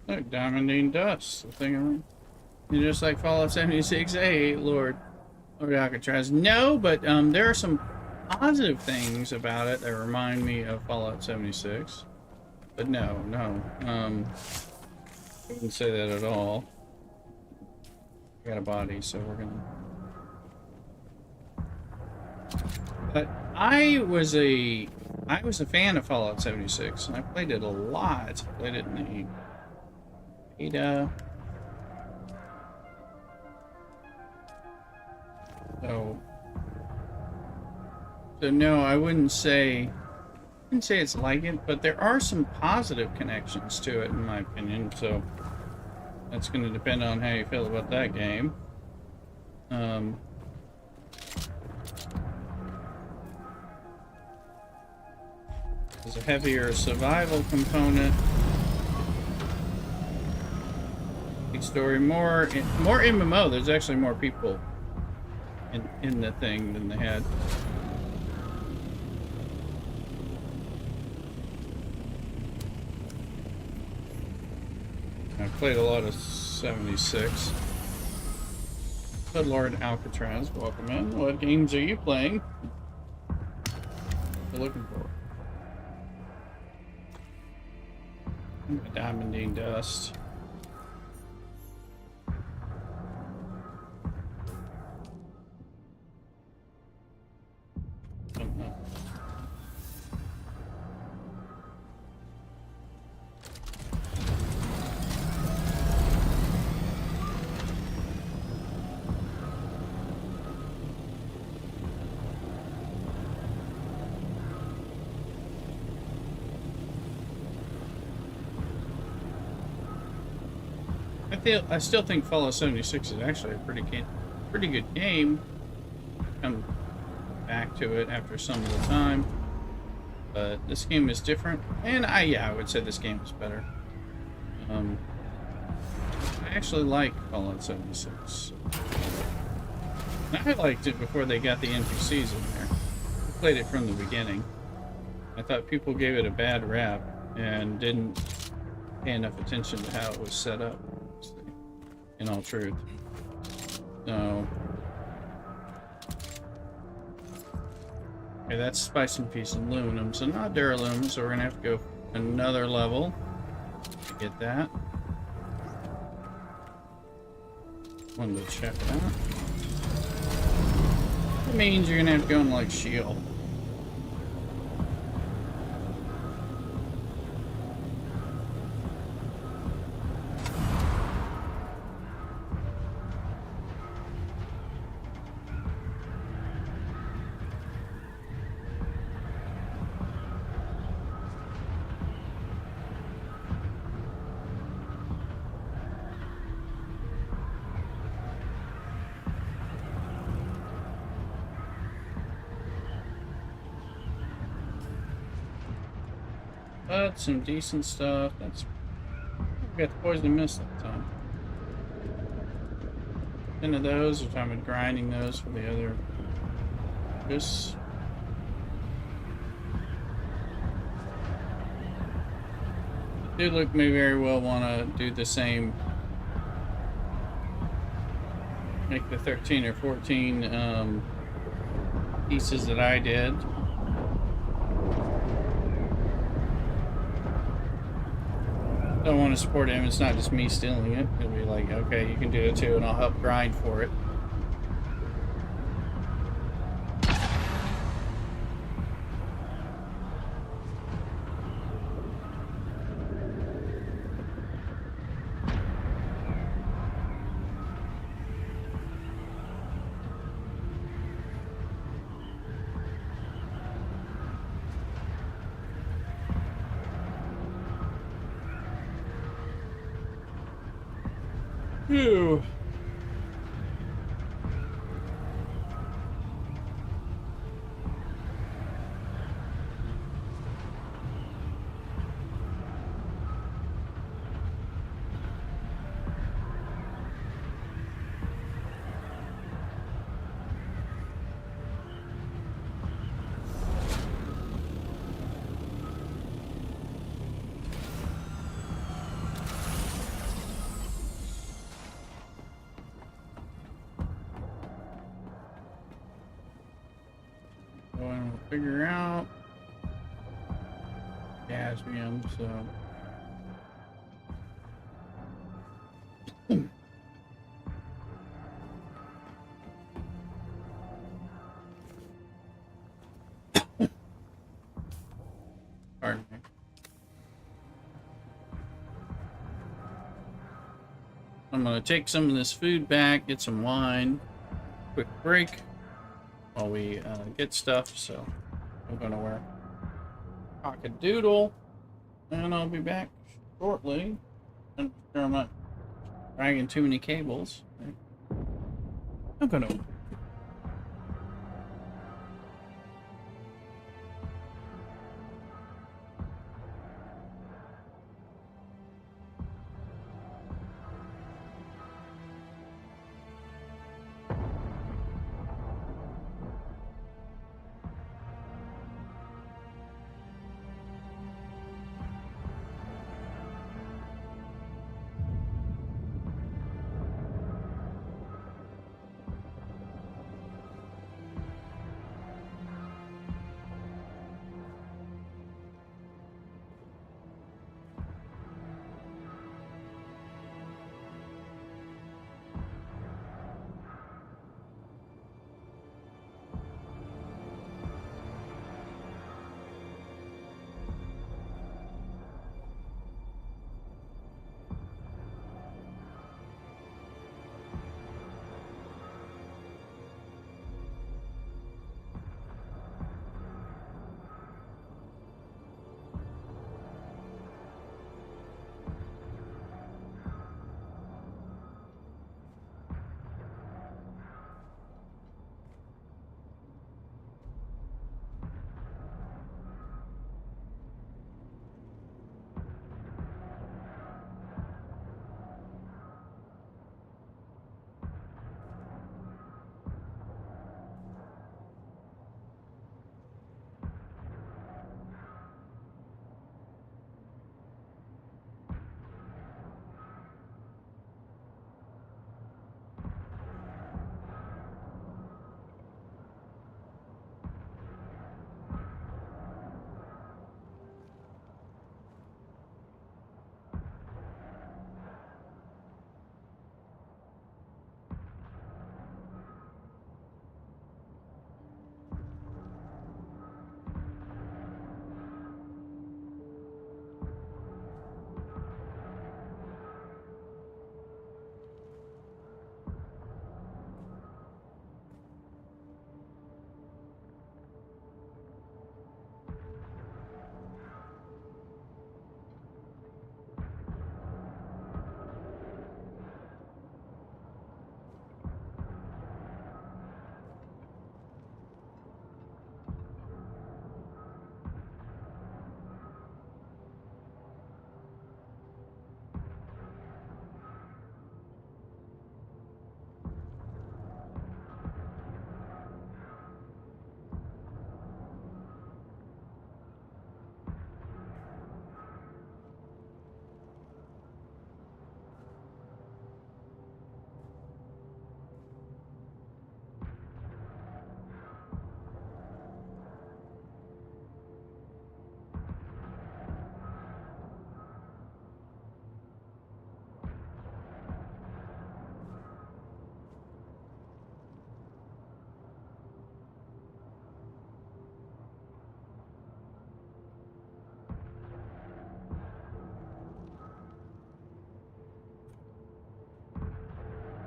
Look, diamondine dust. The thing, you're just like Fallout 76. Hey, Lord Alcatraz. No, but there are some positive things about it that remind me of Fallout 76. But no, I wouldn't say that at all. I got a body, so we're gonna. But I was a fan of Fallout 76, and I played it a lot. I played it in the beta. So no, I wouldn't say it's like it, but there are some positive connections to it in my opinion, so that's going to depend on how you feel about that game. There's a heavier survival component. Big story, more MMO. There's actually more people in the thing than they had. I played a lot of 76. Good Lord Alcatraz, welcome in. What games are you playing? What are you looking for? Diamondine dust. I still think Fallout 76 is actually a pretty good game. Come back to it after some of the time, but this game is different, and I would say this game is better. I actually like Fallout 76. I liked it before they got the NPCs in there. I played it from the beginning. I thought people gave it a bad rap and didn't pay enough attention to how it was set up, in all truth. So, okay, that's spice and peace and aluminum, so not duralumin, so we're gonna have to go another level to get that. Wanted to check that. It means you're gonna have to go in like shield. But some decent stuff. We got the poison mist that time. 10 of those, which I'm grinding those for the other. This. Dude, look, may very well want to do the same. Make the 13 or 14 pieces that I did. Don't want to support him. It's not just me stealing it. It'll be like, okay, you can do it too, and I'll help grind for it. Phew. Going to figure out cadmium, so pardon me. I'm gonna take some of this food back, get some wine, quick break while we get stuff, so I'm gonna wear cock-a-doodle, and I'll be back shortly. I'm sure I'm not dragging too many cables. I'm gonna.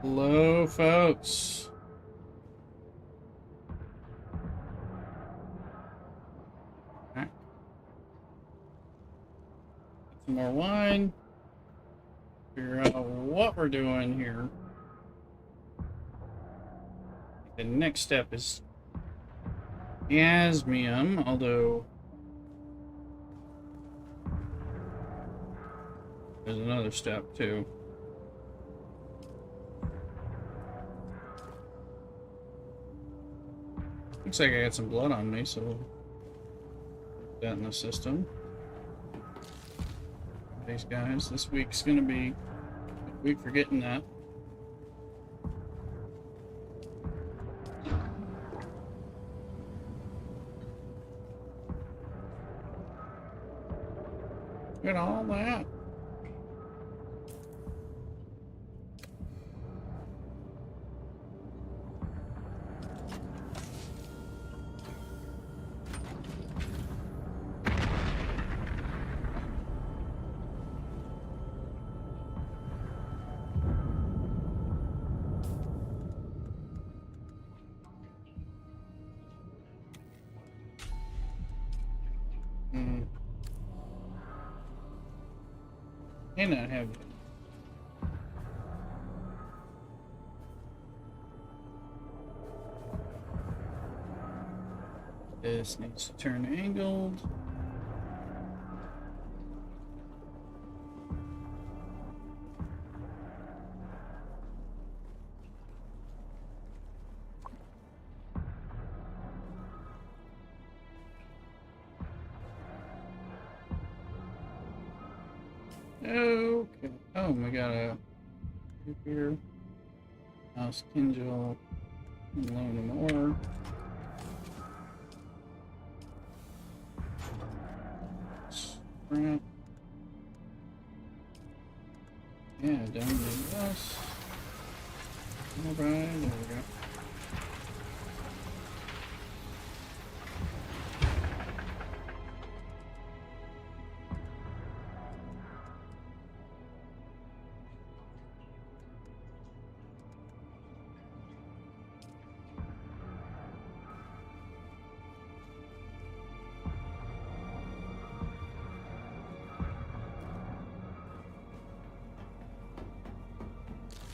Hello, folks. Alright. Get some more wine. Figure out what we're doing here. The next step is Asmium, although there's another step too. Looks like I got some blood on me, so we'll put that in the system. These guys, this week's gonna be a week for getting that. Look at all that. May not have it. This needs to turn angled. Okay. Oh, we got a here. Mouse Kinjal. Aluminum ore. Scrap. Yeah, down to this. Alright, there we go.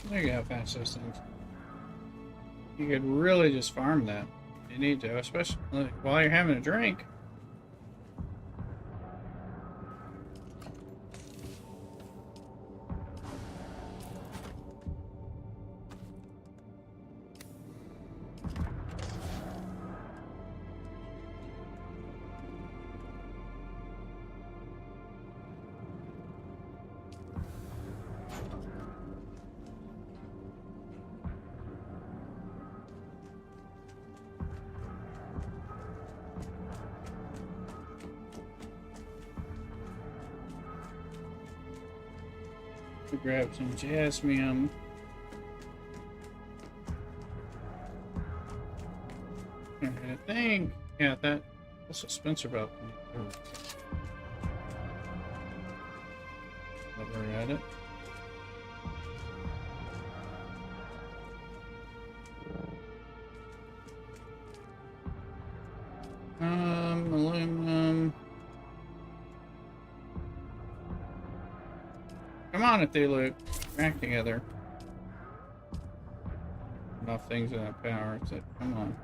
Look at how fast those things. You could really just farm that. You need to, especially while you're having a drink. To grab some jasmium. And I think, yeah, that's what Spencer belt can do. While we're at it. Aluminum. Come on, if they look back together. Enough things in that power. It's like, come on.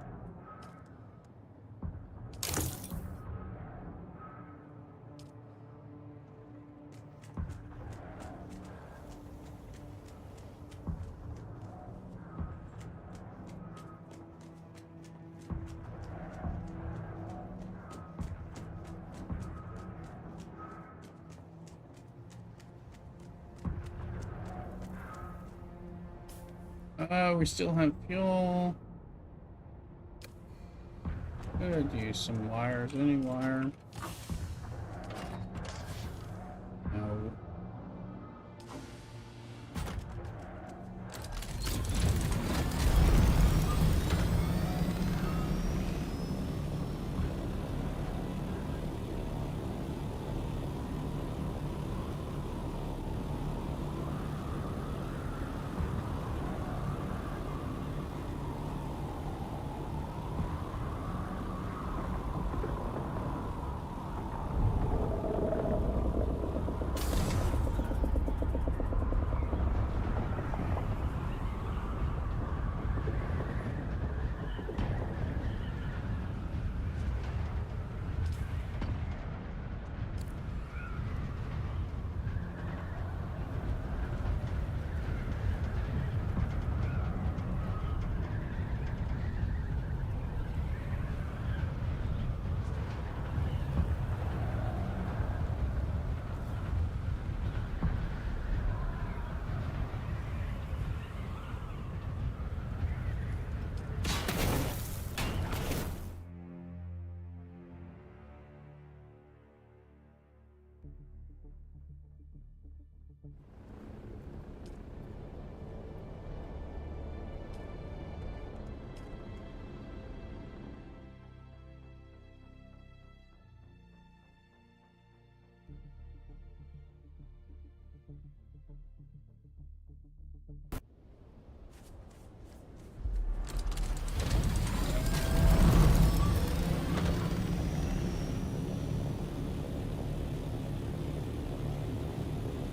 We still have fuel. Could use some wires. Any wire? No.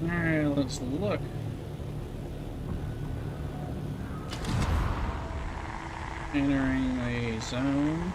Alright, let's look. Entering the zone.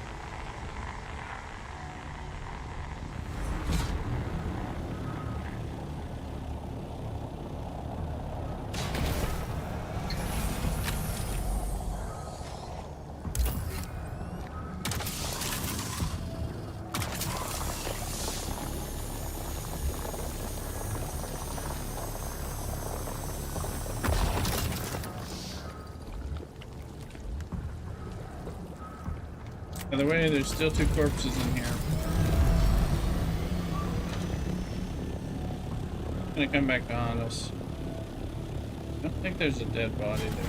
By the way, there's still 2 corpses in here. It's gonna come back on us. I don't think there's a dead body there.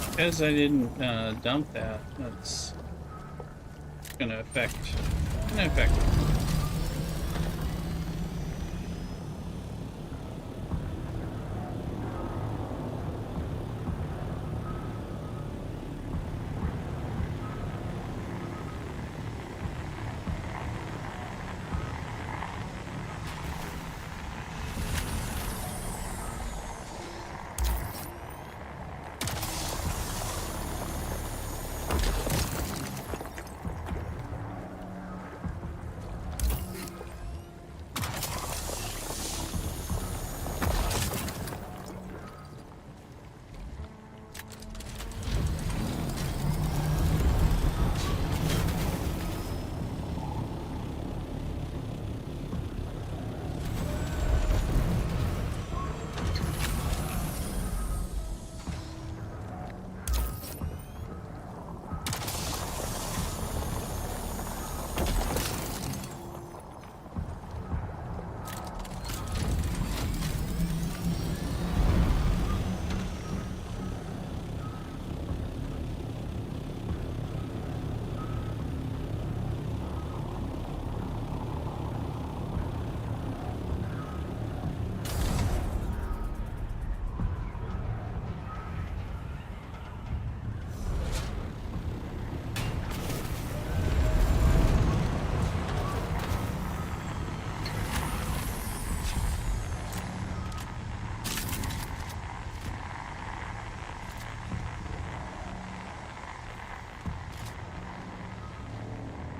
Because I didn't dump that, that's gonna affect it.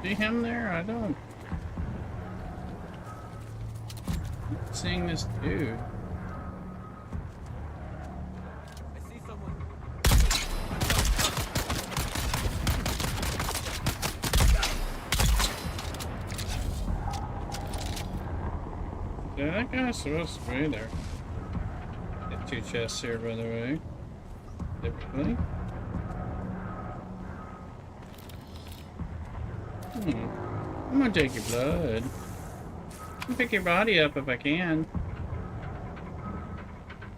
See him there? I don't. I'm not seeing this dude. I see someone. Yeah, that guy's supposed to be there. Get 2 chests here, by the way. Everybody. I'm gonna take your blood. I'll pick your body up if I can.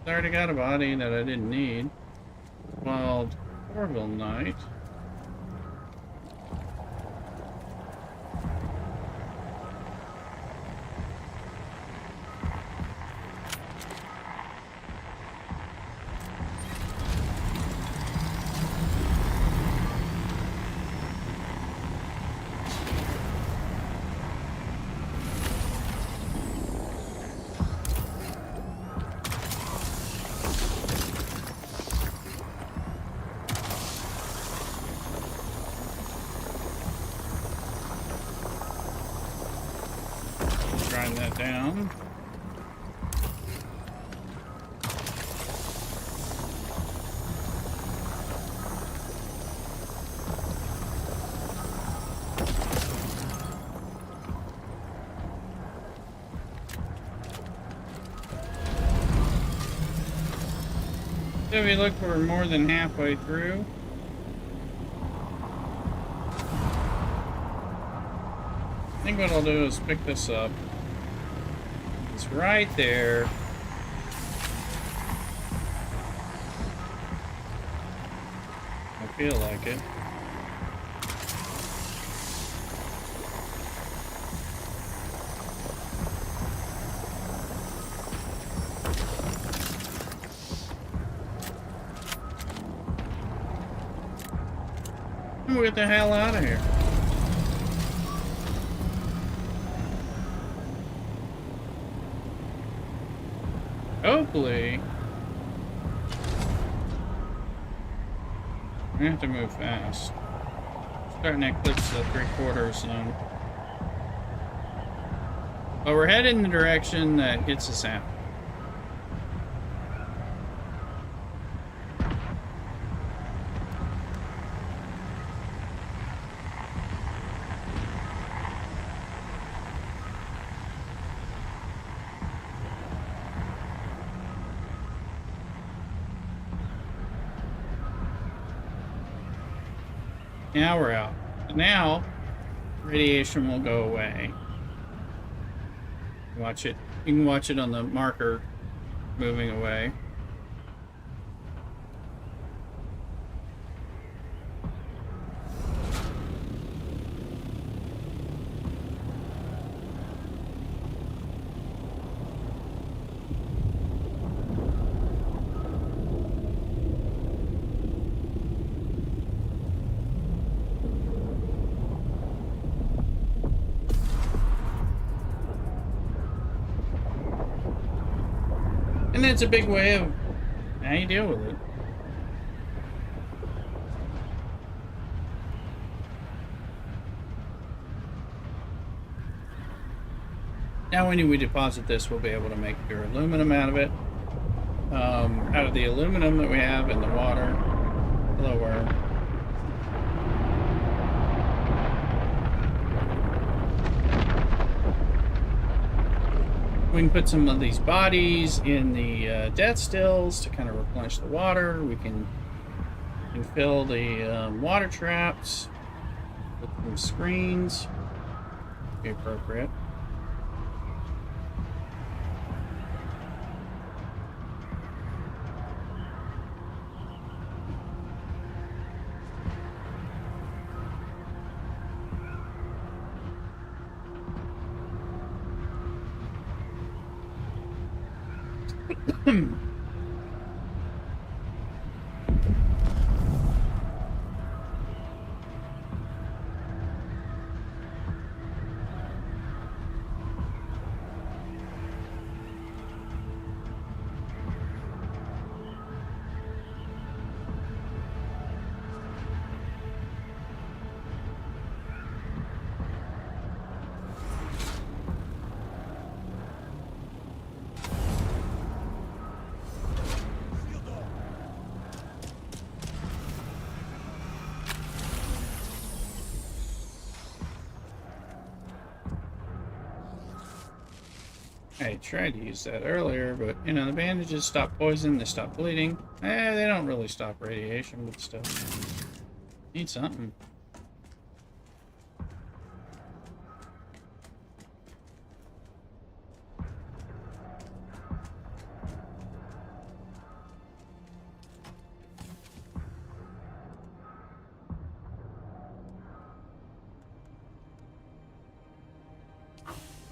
I already got a body that I didn't need. Wild Orville Knight. Grind that down. So we look, we're more than halfway through. I think what I'll do is pick this up. It's right there. I feel like it. We'll get the hell out of here. Hopefully. We have to move fast. Starting to eclipse the 3/4 zone. But we're headed in the direction that gets us out. Now we're out. Now, radiation will go away. Watch it. You can watch it on the marker moving away. And that's a big way of how you deal with it. Now when we deposit this, we'll be able to make pure aluminum out of it. Out of the aluminum that we have in the water. Hello, worm. We can put some of these bodies in the death stills to kind of replenish the water. We can fill the water traps with some screens. Be appropriate. I tried to use that earlier, but, you know, the bandages stop poison, they stop bleeding. They don't really stop radiation, but still. Need something.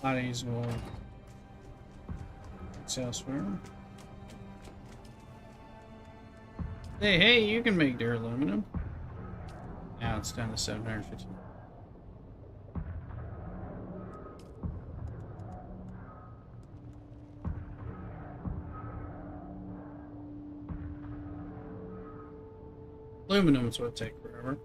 Bodies will... elsewhere. Hey, you can make dure aluminum. Now it's down to 750. Aluminum is what take forever.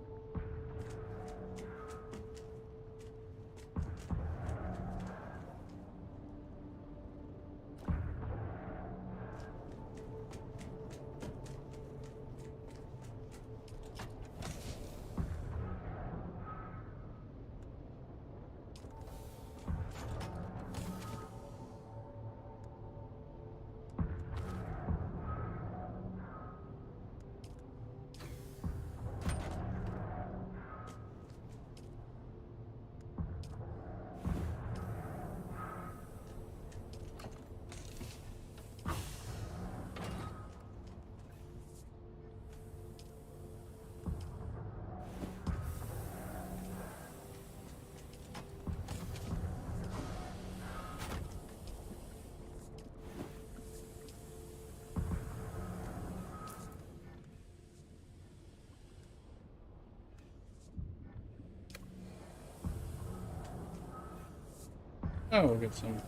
Oh, we'll get some.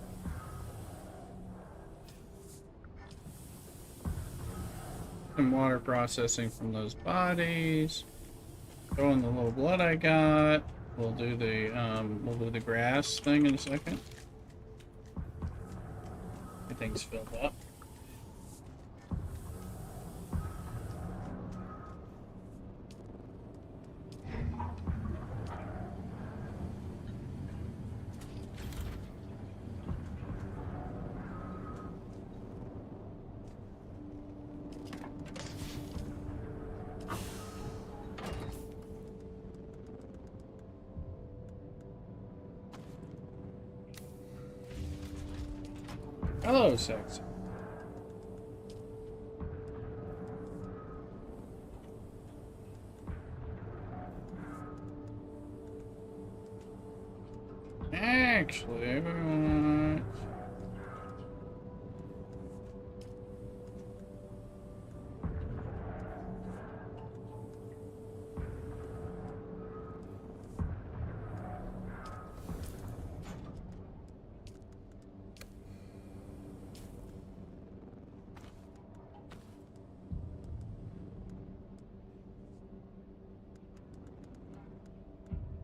Some water processing from those bodies. Throw in the little blood I got. We'll do the grass thing in a second. Everything's filled up. Hello, sexy. Actually, everyone.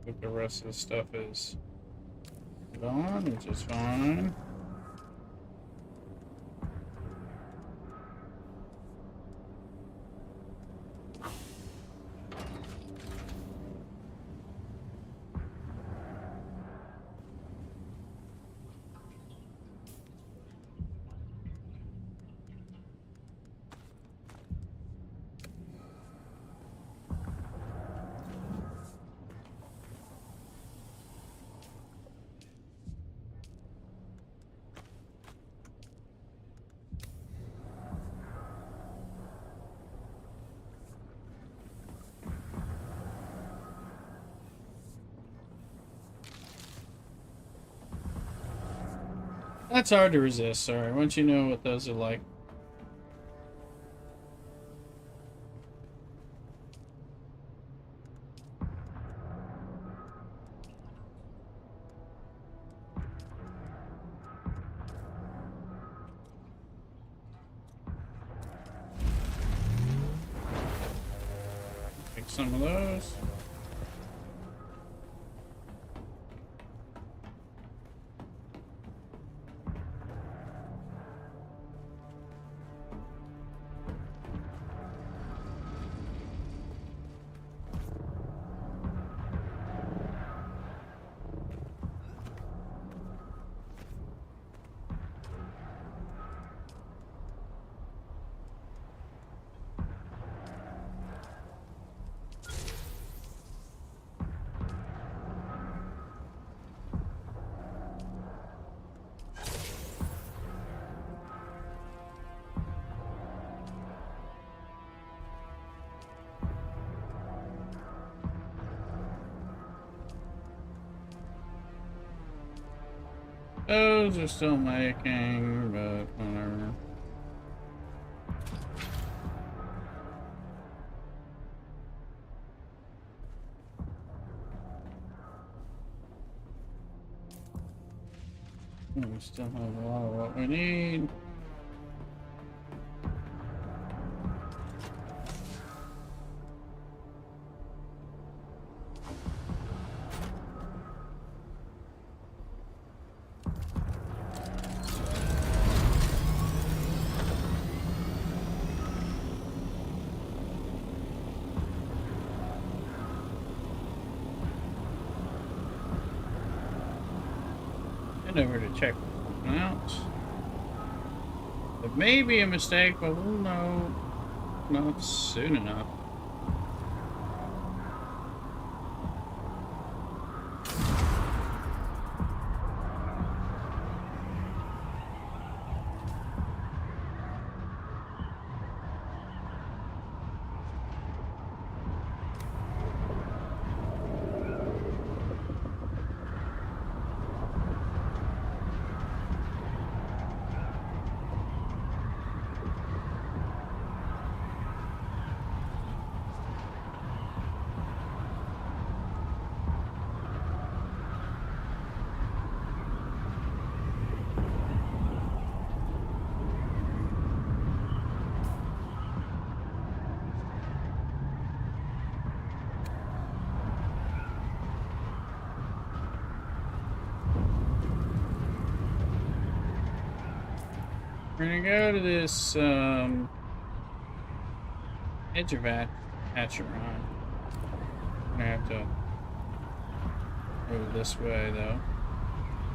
But the rest of the stuff is gone, which is fine. That's hard to resist, sorry. Once you know what those are like. Take some of those. Those are still making, but whatever. We still have a lot of what we need. Over to check them out. It may be a mistake, but we'll know not soon enough. We're gonna go to this edge of Acheron. We're gonna have to go this way though.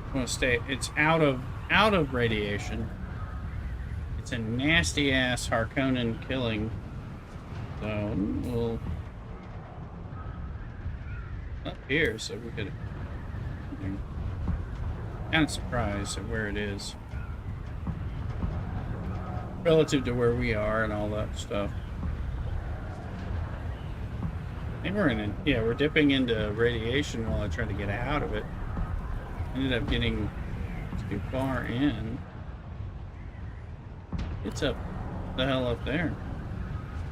I'm gonna stay. It's out of radiation. It's a nasty ass Harkonnen killing. So we'll up here, so we could. Kind of surprised at where it is relative to where we are and all that stuff. I think we're dipping into radiation while I try to get out of it. Ended up getting too far in. It's up the hell up there.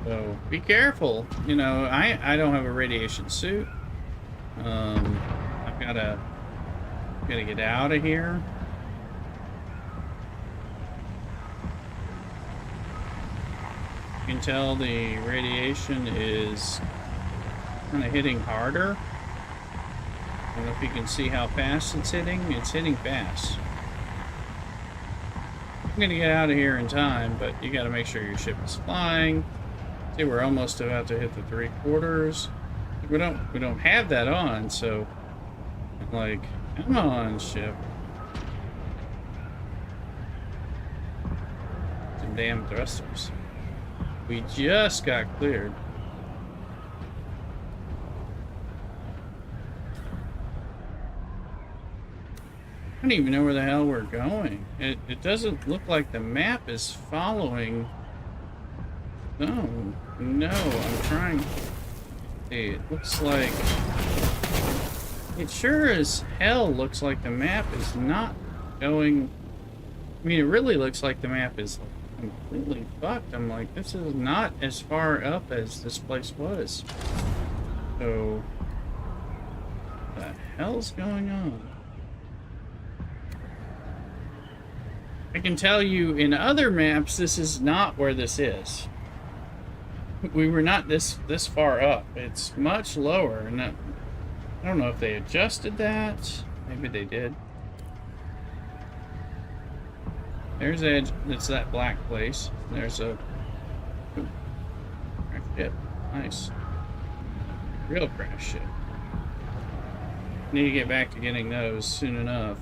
So be careful. You know, I don't have a radiation suit. I've gotta get out of here. You can tell the radiation is kind of hitting harder. I don't know if you can see how fast it's hitting. It's hitting fast. I'm gonna get out of here in time, but you gotta make sure your ship is flying. See, we're almost about to hit the 3/4. We don't have that on, so I'm like, come on, ship. Some damn thrusters. We just got cleared. I don't even know where the hell we're going. It doesn't look like the map is following. No, I'm trying. See, it looks like. It sure as hell looks like the map is not going. I mean, it really looks like the map is completely fucked. I'm like, this is not as far up as this place was. So, what the hell's going on? I can tell you in other maps, this is not where this is. We were not this far up. It's much lower, and I don't know if they adjusted that. Maybe they did. There's Edge. It's that black place. There's a crash ship. Nice. Real crash ship. Need to get back to getting those soon enough.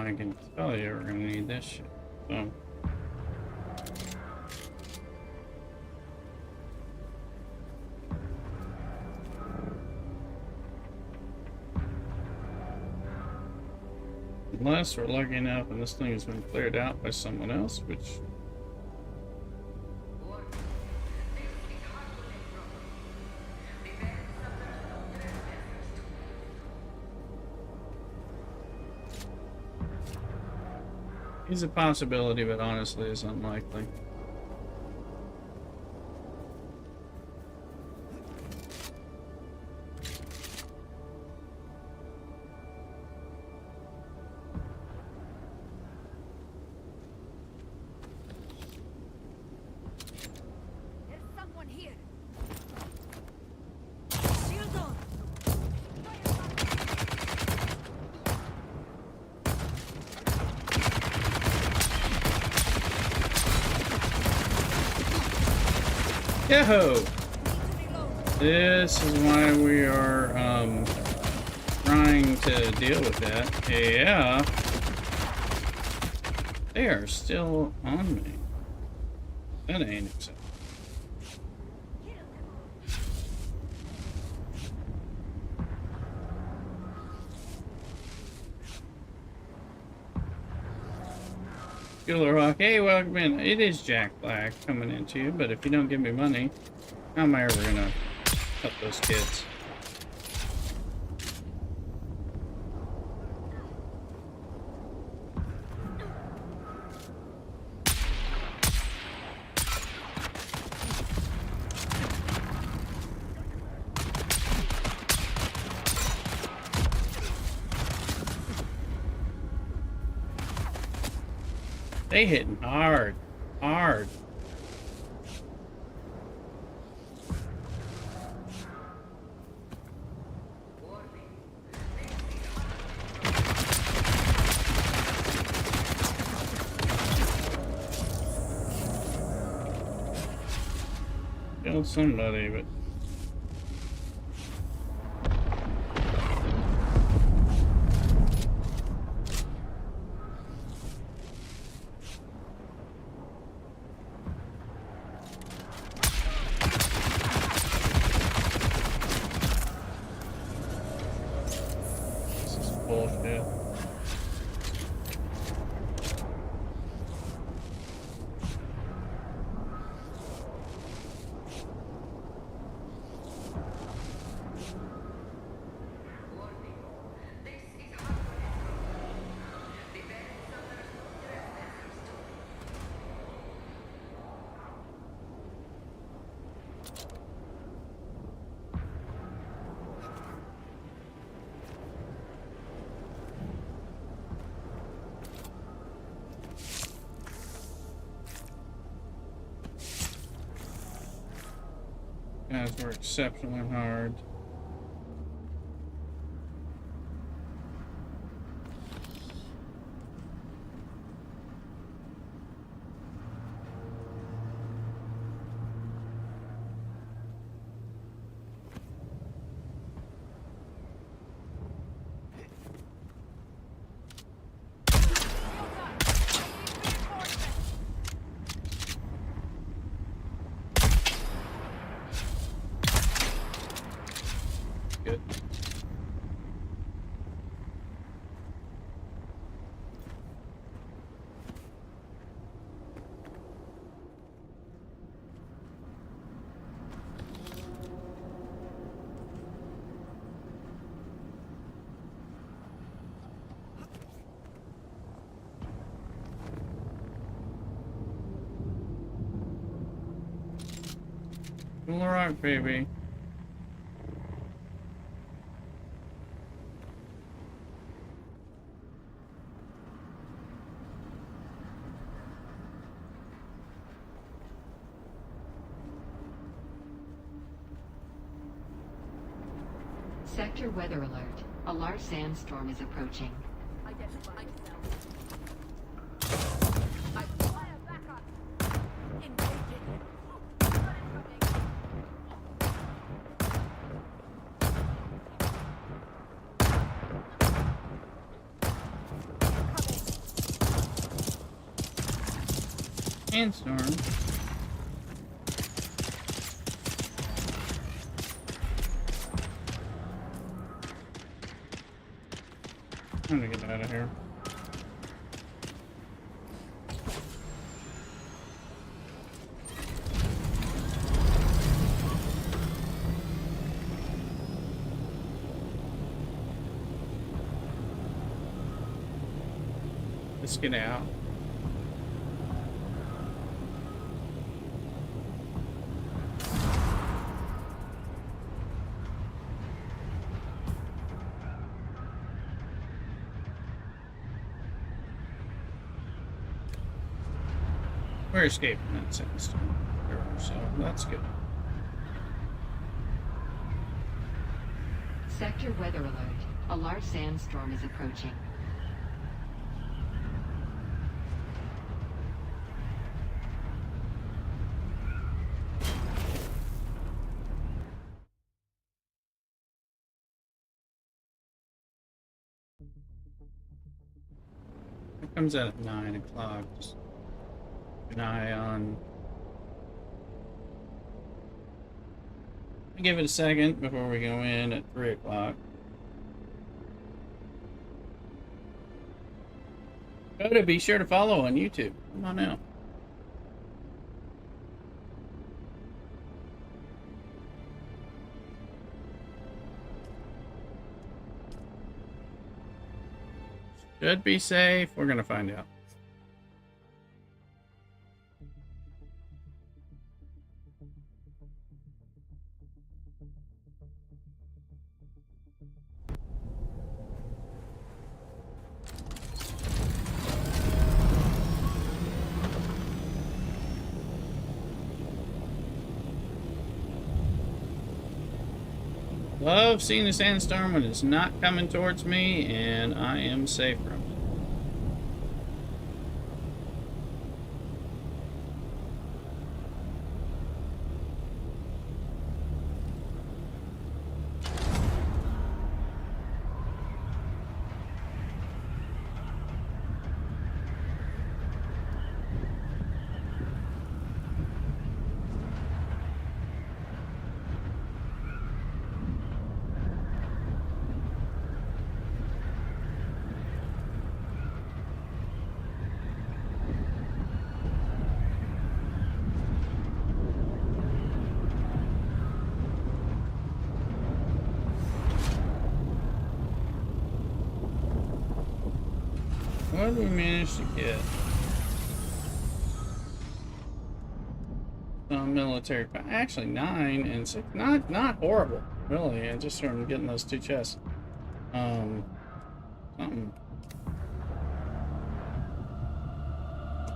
I can tell you we're gonna need this shit. So. Unless we're lucky enough and this thing has been cleared out by someone else, which is a possibility, but honestly is unlikely. There's someone here. Shield on. Yahoo! This is why we are trying to deal with that. Yeah. They are still on me. That ain't acceptable. Killer Hawk, hey, welcome in. It is Jack Black coming into you, but if you don't give me money, how am I ever gonna help those kids? They hitting hard. Hard. Killed somebody, but this is bullshit. Guys were exceptionally hard. Good. All right, baby. Sector weather alert. A large sandstorm is approaching. Sandstorm. I'm gonna get out of here. Let's get out. We're escaping that sandstorm, so that's good. Sector weather alert. A large sandstorm is approaching. It comes out at 9 o'clock. Just keep an eye on. Give it a second before we go in at 3 o'clock. Go to be sure to follow on YouTube. Come on now. Should be safe. We're gonna find out. Love seeing a sandstorm when it's not coming towards me and I am safe from it. What did we manage to get? Some military, actually 9 and 6, not horrible, really. I just from getting those 2 chests. Something.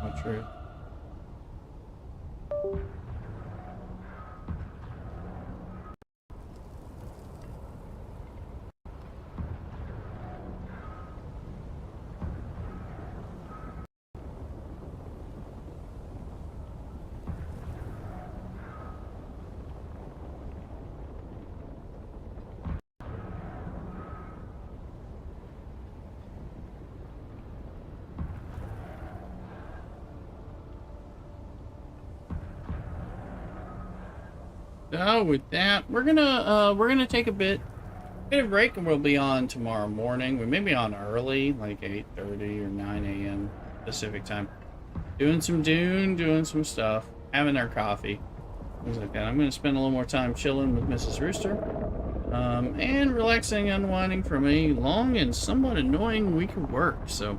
Not true. So with that, we're gonna take a bit of break, and we'll be on tomorrow morning. We may be on early, like 8:30 or 9 a.m. Pacific time. Doing some Dune, doing some stuff, having our coffee, things like that. I'm gonna spend a little more time chilling with Mrs. Rooster, and relaxing, unwinding from a long and somewhat annoying week of work. So,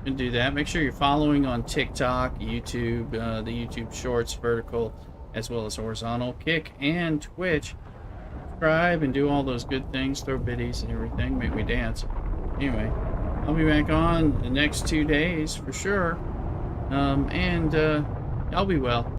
gonna do that. Make sure you're following on TikTok, YouTube, the YouTube Shorts, vertical, as well as horizontal, Kick, and Twitch. Subscribe and do all those good things, throw biddies and everything, make me dance. Anyway, I'll be back on the next 2 days for sure, and y'all be well.